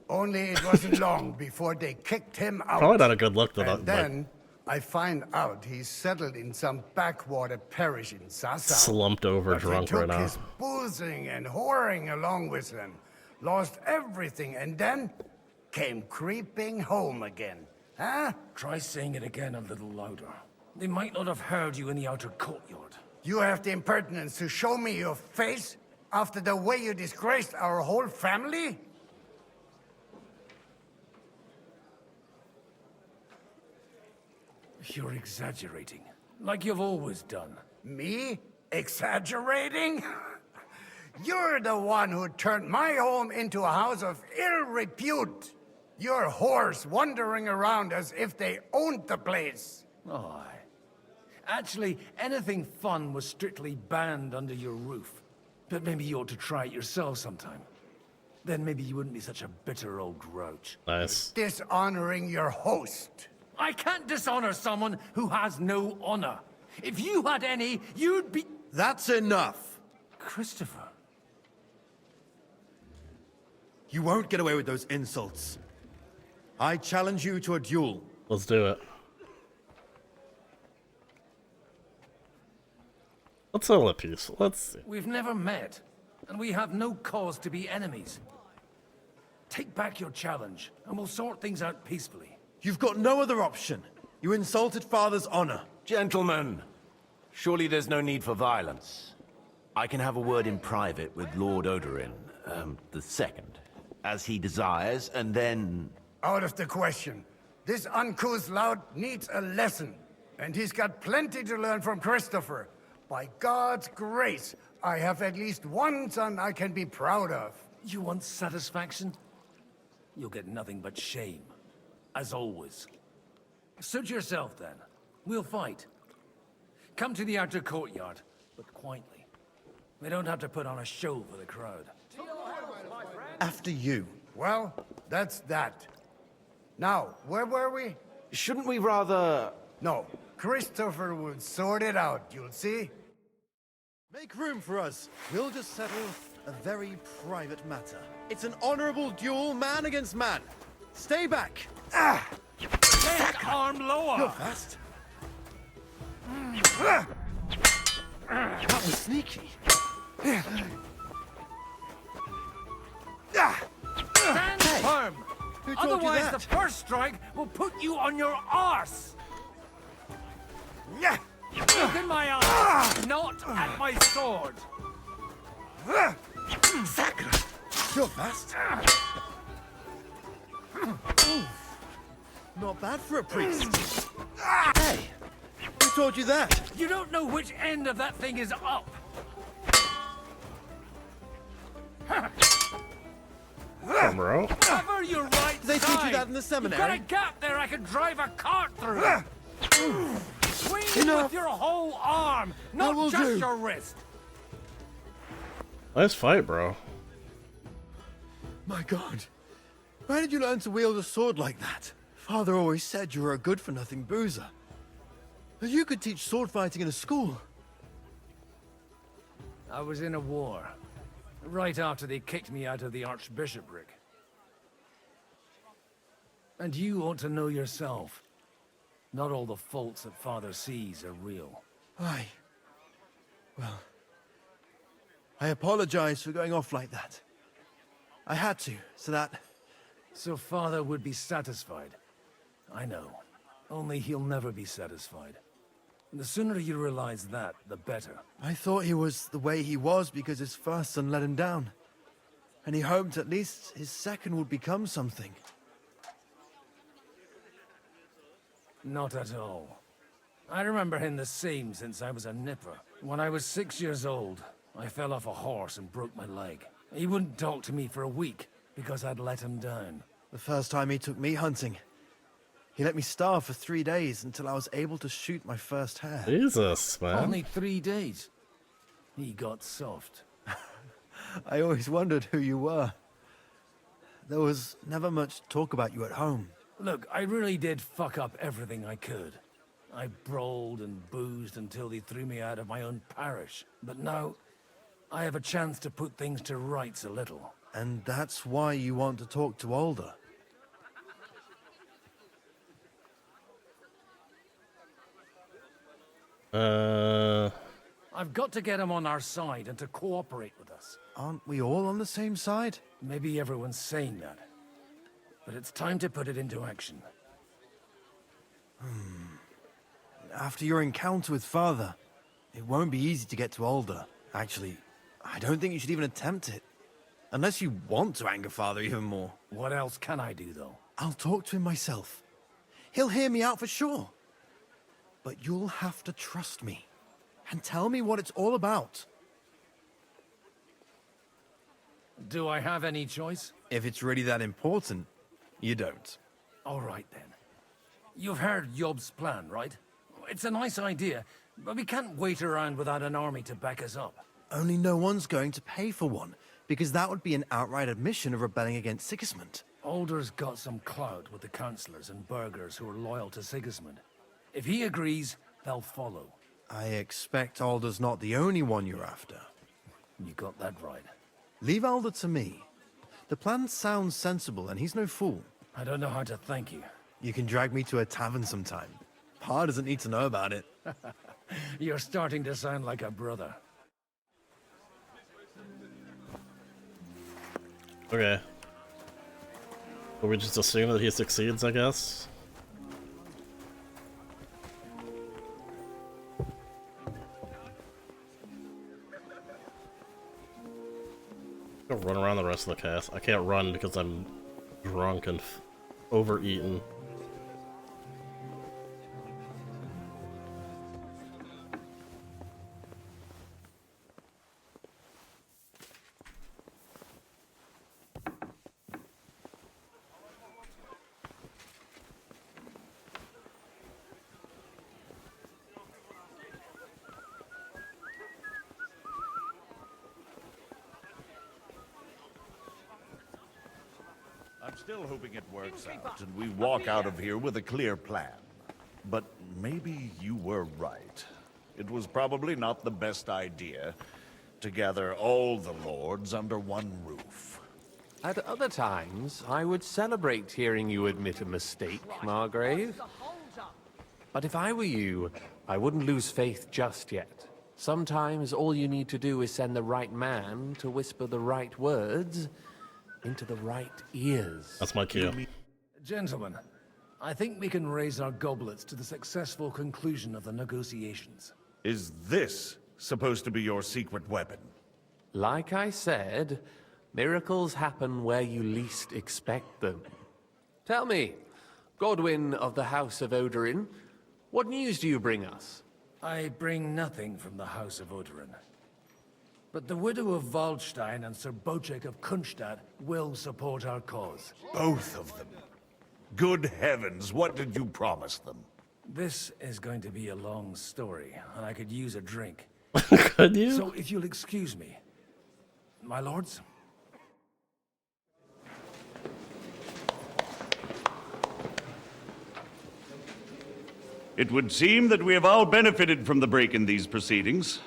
Only it wasn't long before they kicked him out. Probably not a good look to And then I find out he's settled in some backwater parish in Sasau. Slumped over, But drunk he took right now. his boozing and whoring along with him, lost everything, and then came creeping home again. Huh? Try saying it again a little louder. They might not have heard you in the outer courtyard. You have the impertinence to show me your face after the way you disgraced our whole family? You're exaggerating, like you've always done. Me? Exaggerating? You're the one who turned my home into a house of ill repute. Your whores wandering around as if they owned the place. Oh, aye. Actually, anything fun was strictly banned under your roof. But maybe you ought to try it yourself sometime. Then maybe you wouldn't be such a bitter old grouch. Nice. Dishonoring your host. I can't dishonor someone who has no honor. If you had any, you'd be... That's enough. Christopher. You won't get away with those insults. I challenge you to a duel. Let's do it. Let's settle it peaceful. Let's see. We've never met, and we have no cause to be enemies. Take back your challenge, and we'll sort things out peacefully. You've got no other option. You insulted Father's honor. Gentlemen, surely there's no need for violence. I can have a word in private with Lord Odorin, the second, as he desires, and then... Out of the question. This uncouth lout needs a lesson, and he's got plenty to learn from Christopher. By God's grace, I have at least one son I can be proud of. You want satisfaction? You'll get nothing but shame. As always. Suit yourself, then. We'll fight. Come to the outer courtyard, but quietly. We don't have to put on a show for the crowd. After you. Well, that's that. Now, where were we? Shouldn't we rather... No, Christopher will sort it out, you'll see. Make room for us. We'll just settle a very private matter. It's an honorable duel, man against man. Stay back. Take arm lower! You're fast. That was sneaky. Stand firm! Who told you Otherwise, that? the first strike will put you on your arse! Look in my eyes, not at my sword! You're fast. Not bad for a priest. Hey, who told you that? You don't know which end of that thing is up! Come, bro. Cover your right They side! teach you that in the You've seminary? got a gap there I can drive a cart through! Swing Enough. with your whole arm, not will just do. your wrist! Nice fight, bro. My God. Where did you learn to wield a sword like that? Father always said you were a good-for-nothing boozer. But you could teach sword fighting in a school. I was in a war. Right after they kicked me out of the Archbishopric. And you ought to know yourself. Not all the faults that Father sees are real. Aye. Well, I apologize for going off like that. I had to, so that... So Father would be satisfied. I know. Only he'll never be satisfied. The sooner you realize that, the better. I thought he was the way he was because his first son let him down. And he hoped at least his second would become something. Not at all. I remember him the same since I was a nipper. When I was 6 years old, I fell off a horse and broke my leg. He wouldn't talk to me for a week because I'd let him down. The first time he took me hunting, he let me starve for 3 days until I was able to shoot my first hare. Jesus, man. Only 3 days. He got soft. I always wondered who you were. There was never much talk about you at home. Look, I really did fuck up everything I could. I brawled and boozed until they threw me out of my own parish. But now, I have a chance to put things to rights a little. And that's why you want to talk to Alder. I've got to get him on our side and to cooperate with us. Aren't we all on the same side? Maybe everyone's saying that. But it's time to put it into action. After your encounter with Father, it won't be easy to get to Alder. Actually, I don't think you should even attempt it. Unless you want to anger Father even more. What else can I do, though? I'll talk to him myself. He'll hear me out for sure. But you'll have to trust me. And tell me what it's all about. Do I have any choice? If it's really that important, you don't. All right, then. You've heard Yob's plan, right? It's a nice idea, but we can't wait around without an army to back us up. Only no one's going to pay for one, because that would be an outright admission of rebelling against Sigismund. Alder's got some clout with the councillors and burghers who are loyal to Sigismund. If he agrees, they'll follow. I expect Alder's not the only one you're after. You got that right. Leave Alder to me. The plan sounds sensible, and he's no fool. I don't know how to thank you. You can drag me to a tavern sometime. Pa doesn't need to know about it. You're starting to sound like a brother. Okay. Will we just assume that he succeeds, I guess? I'll run around the rest of the cast. I can't run because I'm drunk and overeaten. I'm still hoping it works out and we walk out of here with a clear plan. But maybe you were right. It was probably not the best idea to gather all the lords under one roof. At other times, I would celebrate hearing you admit a mistake, Margrave. But if I were you, I wouldn't lose faith just yet. Sometimes all you need to do is send the right man to whisper the right words into the right ears. That's my cue. Gentlemen, I think we can raise our goblets to the successful conclusion of the negotiations. Is this supposed to be your secret weapon? Like I said, miracles happen where you least expect them. Tell me, Godwin of the House of Odorin, what news do you bring us? I bring nothing from the House of Odorin. But the widow of Waldstein and Sir Bocek of Kunstadt will support our cause. Both of them. Good heavens, what did you promise them? This is going to be a long story, and I could use a drink. Could you? So if you'll excuse me. My lords? It would seem that we have all benefited from the break in these proceedings.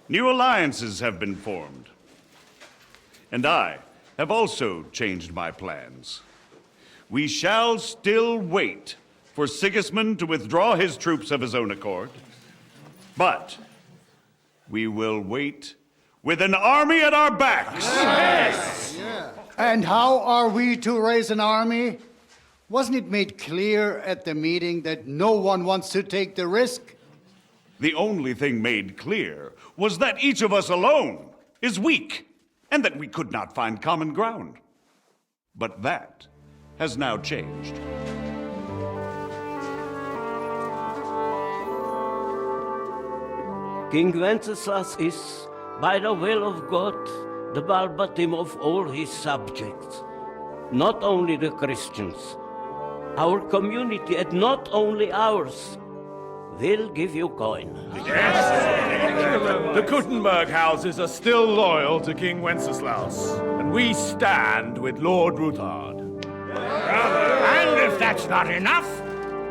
New alliances have been formed. And I have also changed my plans. We shall still wait for Sigismund to withdraw his troops of his own accord. But we will wait with an army at our backs. Yes! And how are we to raise an army? Wasn't it made clear at the meeting that no one wants to take the risk? The only thing made clear was that each of us alone is weak, and that we could not find common ground. But that has now changed. King Wenceslas is, by the will of God, the Balbatim of all his subjects. Not only the Christians, our community, and not only ours, will give you coin. Yes! The Kuttenberg houses are still loyal to King Wenceslaus, and we stand with Lord Ruthard. And if that's not enough,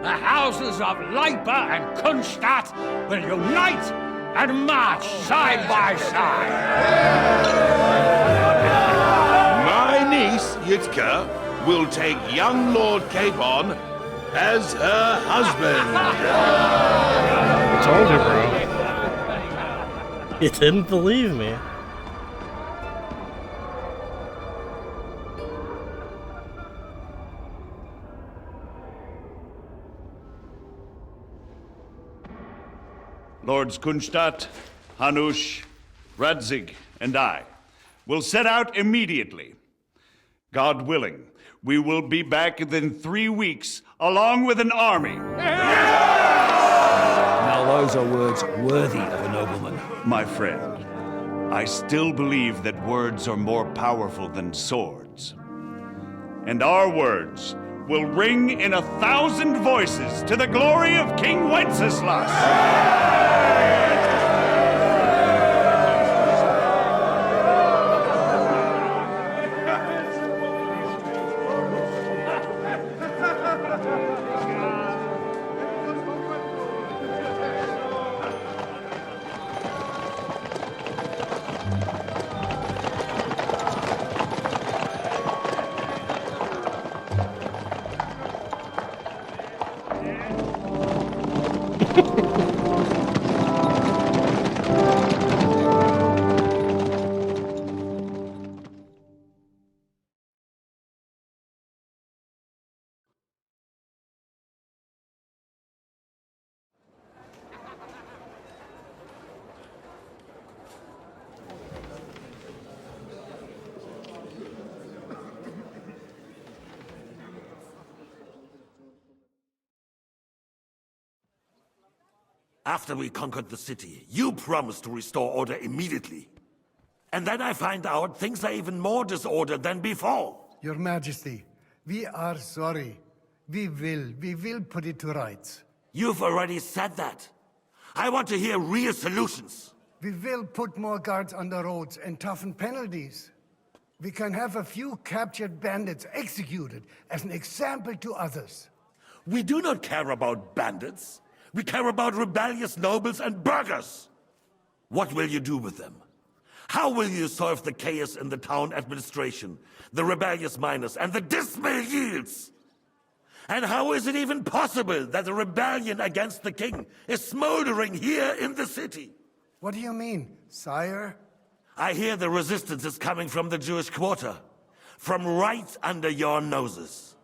the houses of Leipa and Kunstadt will unite and march side by side. My niece, Yitka, will take young Lord Capon as her husband. I told you, bro. You didn't believe me. Lords Kunstadt, Hanush, Radzig, and I will set out immediately. God willing, we will be back within 3 weeks, along with an army. Now those are words worthy of a nobleman. My friend, I still believe that words are more powerful than swords. And our words will ring in 1,000 voices to the glory of King Wenceslas. After we conquered the city, you promised to restore order immediately. And then I find out things are even more disordered than before. Your Majesty, we are sorry. We will put it to rights. You've already said that. I want to hear real solutions. We will put more guards on the roads and toughen penalties. We can have a few captured bandits executed as an example to others. We do not care about bandits. We care about rebellious nobles and burghers. What will you do with them? How will you solve the chaos in the town administration, the rebellious miners, and the dismal yields? And how is it even possible that a rebellion against the king is smoldering here in the city? What do you mean, sire? I hear the resistance is coming from the Jewish quarter, from right under your noses.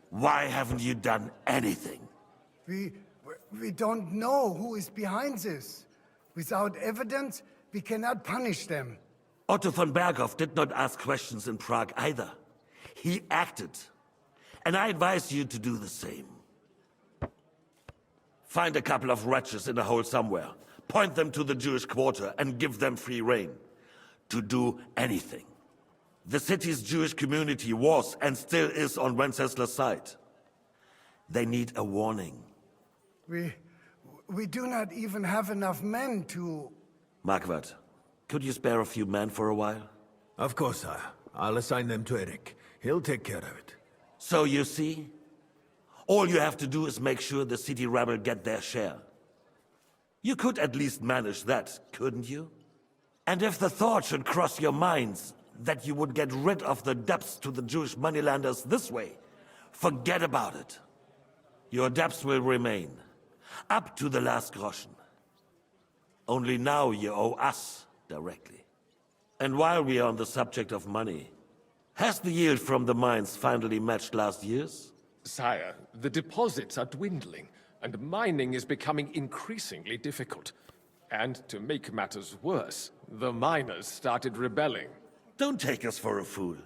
Why haven't you done anything? We don't know who is behind this. Without evidence, we cannot punish them. Otto von Berghoff did not ask questions in Prague either. He acted. And I advise you to do the same. Find a couple of wretches in a hole somewhere, point them to the Jewish quarter, and give them free rein to do anything. The city's Jewish community was and still is on Wenceslas' side. They need a warning. We do not even have enough men to... Marquardt, could you spare a few men for a while? Of course, sire. I'll assign them to Eric. He'll take care of it. So you see, all you have to do is make sure the city rebel get their share. You could at least manage that, couldn't you? And if the thought should cross your minds that you would get rid of the debts to the Jewish moneylenders this way, forget about it. Your debts will remain, up to the last groschen. Only now you owe us directly. And while we are on the subject of money, has the yield from the mines finally matched last year's? Sire, the deposits are dwindling, and mining is becoming increasingly difficult. And to make matters worse, the miners started rebelling. Don't take us for a fool.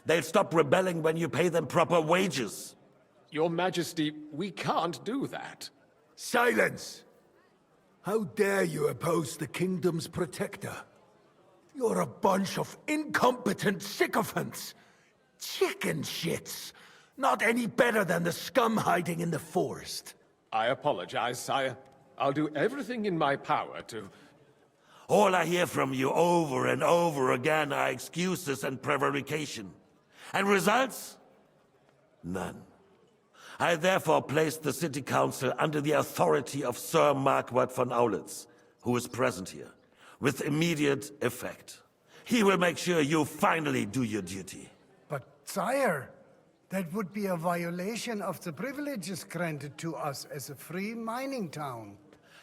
They'll stop rebelling when you pay them proper wages. Your Majesty, we can't do that. Silence! How dare you oppose the kingdom's protector? You're a bunch of incompetent sycophants! Chicken shits! Not any better than the scum hiding in the forest. I apologize, sire. I'll do everything in my power to... All I hear from you over and over again are excuses and prevarication. And results? None. I therefore placed the City Council under the authority of Sir Marquardt von Aulitz, who is present here, with immediate effect. He will make sure you finally do your duty. But, sire, that would be a violation of the privileges granted to us as a free mining town.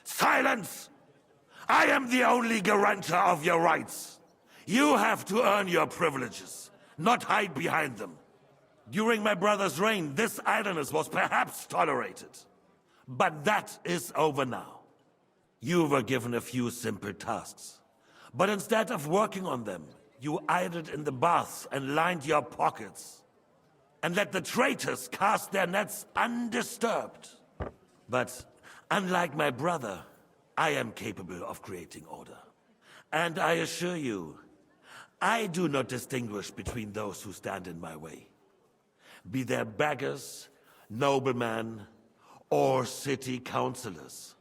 Silence! I am the only guarantor of your rights. You have to earn your privileges, not hide behind them. During my brother's reign, this idleness was perhaps tolerated. But that is over now. You were given a few simple tasks. But instead of working on them, you idled in the baths and lined your pockets. And let the traitors cast their nets undisturbed. But unlike my brother, I am capable of creating order. And I assure you, I do not distinguish between those who stand in my way. Be they beggars, noblemen, or city councillors.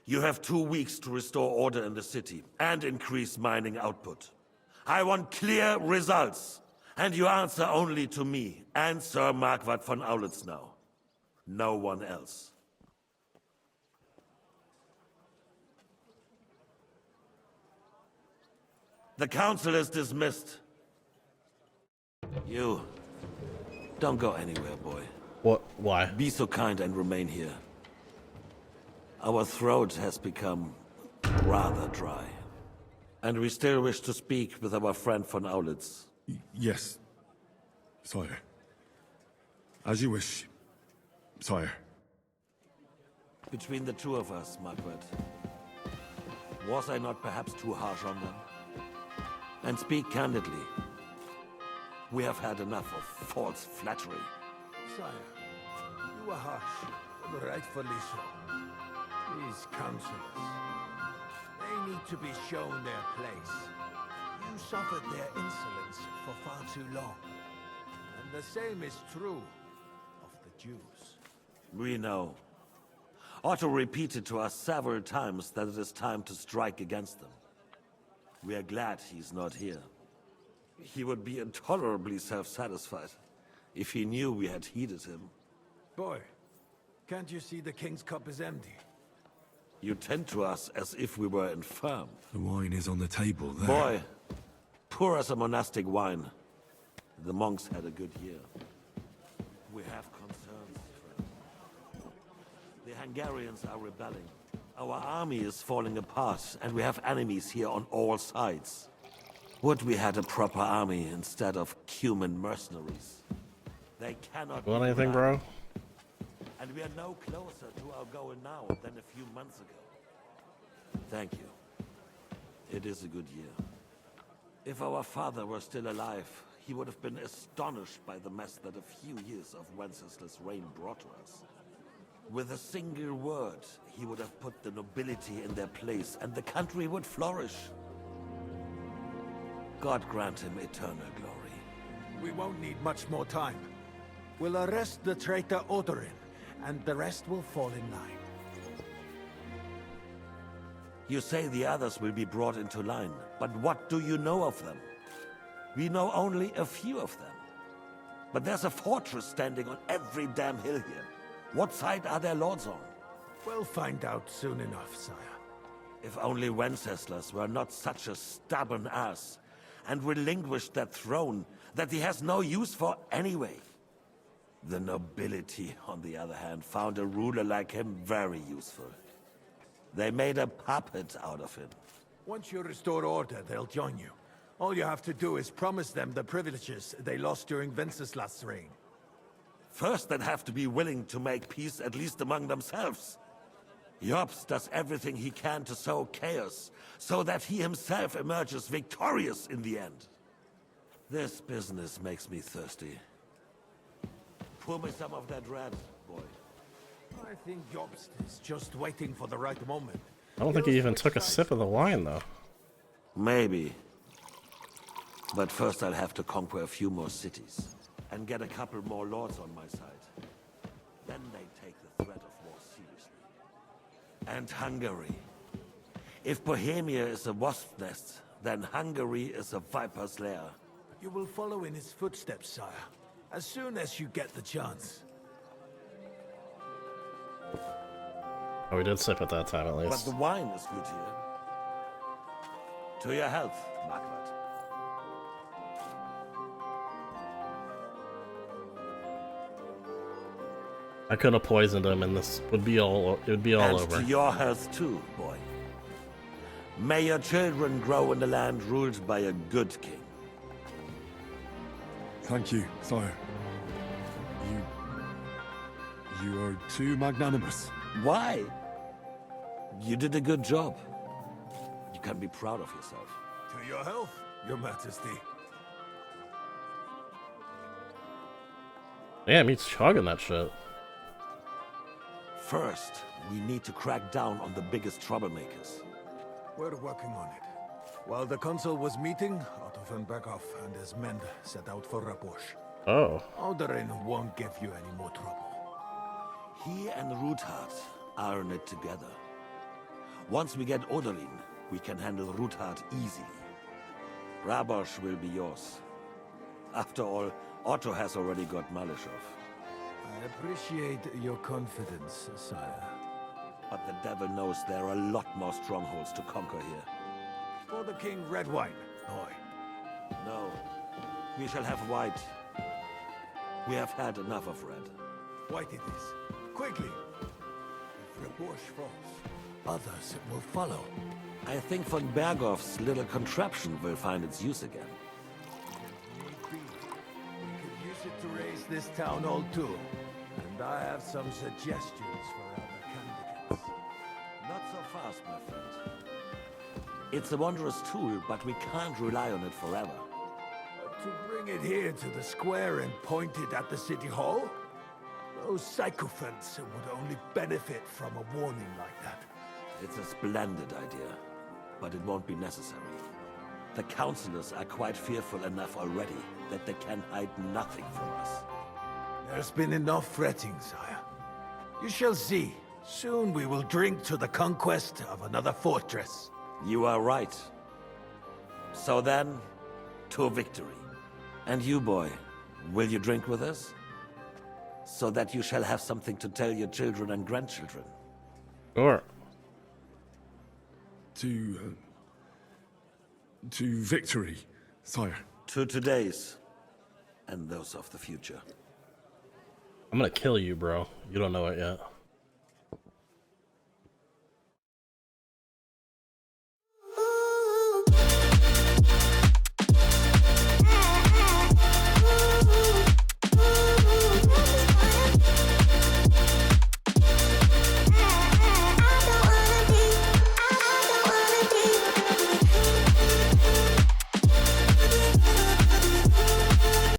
You have 2 weeks to restore order in the city and increase mining output. I want clear results, and you answer only to me and Sir Marquardt von Aulitz now. No one else. The council is dismissed. You... don't go anywhere, boy. What? Why? Be so kind and remain here. Our throat has become rather dry. And we still wish to speak with our friend von Aulitz. Yes, sire. As you wish, sire. Between the two of us, Margaret, was I not perhaps too harsh on them? And speak candidly. We have had enough of false flattery. Sire, you were harsh, rightfully so. These councillors, they need to be shown their place. You suffered their insolence for far too long. And the same is true of the Jews. We know. Otto repeated to us several times that it is time to strike against them. We are glad he's not here. He would be intolerably self-satisfied if he knew we had heeded him. Boy, can't you see the king's cup is empty? You tend to us as if we were infirm. The wine is on the table there. Boy, pour us a monastic wine. The monks had a good year. We have concerns, friend. The Hungarians are rebelling. Our army is falling apart, and we have enemies here on all sides. Would we had a proper army instead of human mercenaries? They cannot... Want anything, bro? And we are no closer to our goal now than a few months ago. Thank you. It is a good year. If our father were still alive, he would have been astonished by the mess that a few years of Wenceslas' reign brought to us. With a single word, he would have put the nobility in their place, and the country would flourish. God grant him eternal glory. We won't need much more time. We'll arrest the traitor Odorin, and the rest will fall in line. You say the others will be brought into line, but what do you know of them? We know only a few of them. But there's a fortress standing on every damn hill here. What side are their lords on? We'll find out soon enough, sire. If only Wenceslas were not such a stubborn ass, and relinquished that throne that he has no use for anyway. The nobility, on the other hand, found a ruler like him very useful. They made a puppet out of him. Once you restore order, they'll join you. All you have to do is promise them the privileges they lost during Wenceslas' reign. First, they'd have to be willing to make peace, at least among themselves. Jobst does everything he can to sow chaos, so that he himself emerges victorious in the end. This business makes me thirsty. Pour me some of that red, boy. I think Jobst is just waiting for the right moment. I don't think he even took a sip of the wine, though. Maybe. But first I'll have to conquer a few more cities, and get a couple more lords on my side. Then they take the threat of war seriously. And Hungary. If Bohemia is a wasp nest, then Hungary is a viper's lair. You will follow in his footsteps, sire, as soon as you get the chance. Oh, we did sip at that time, at But least. the wine is good here. To your health, Margaret. I could have poisoned him, and this would be all. It would be all And over. to your health too, boy. May your children grow in the land ruled by a good king. Thank you, sire. You are too magnanimous. Why? You did a good job. You can be proud of yourself. To your health, your majesty. Damn, he's chugging that shit. First, we need to crack down on the biggest troublemakers. We're working on it. While the council was meeting, Otto von Berghoff and his men set out for Rabosch. Oh. Odorin won't give you any more trouble. He and Ruthard are in it together. Once we get Odorin, we can handle Ruthard easily. Rabosch will be yours. After all, Otto has already got Malishov. I appreciate your confidence, sire. But the devil knows there are a lot more strongholds to conquer here. For the king, red wine, boy. No, we shall have white. We have had enough of red. White it is. Quickly! If Rabosch falls, others will follow. I think von Berghoff's little contraption will find its use again. We could use it to raise this town all too. And I have some suggestions for other candidates. Not so fast, my friend. It's a wondrous tool, but we can't rely on it forever. To bring it here to the square and point it at the city hall? Those sycophants would only benefit from a warning like that. It's a splendid idea, but it won't be necessary. The councillors are quite fearful enough already that they can hide nothing from us. There's been enough fretting, sire. You shall see. Soon we will drink to the conquest of another fortress. You are right. So then, to victory. And you, boy, will you drink with us? So that you shall have something to tell your children and grandchildren. Sure. To victory, sire. To today's, and those of the future. I'm gonna kill you, bro. You don't know it yet.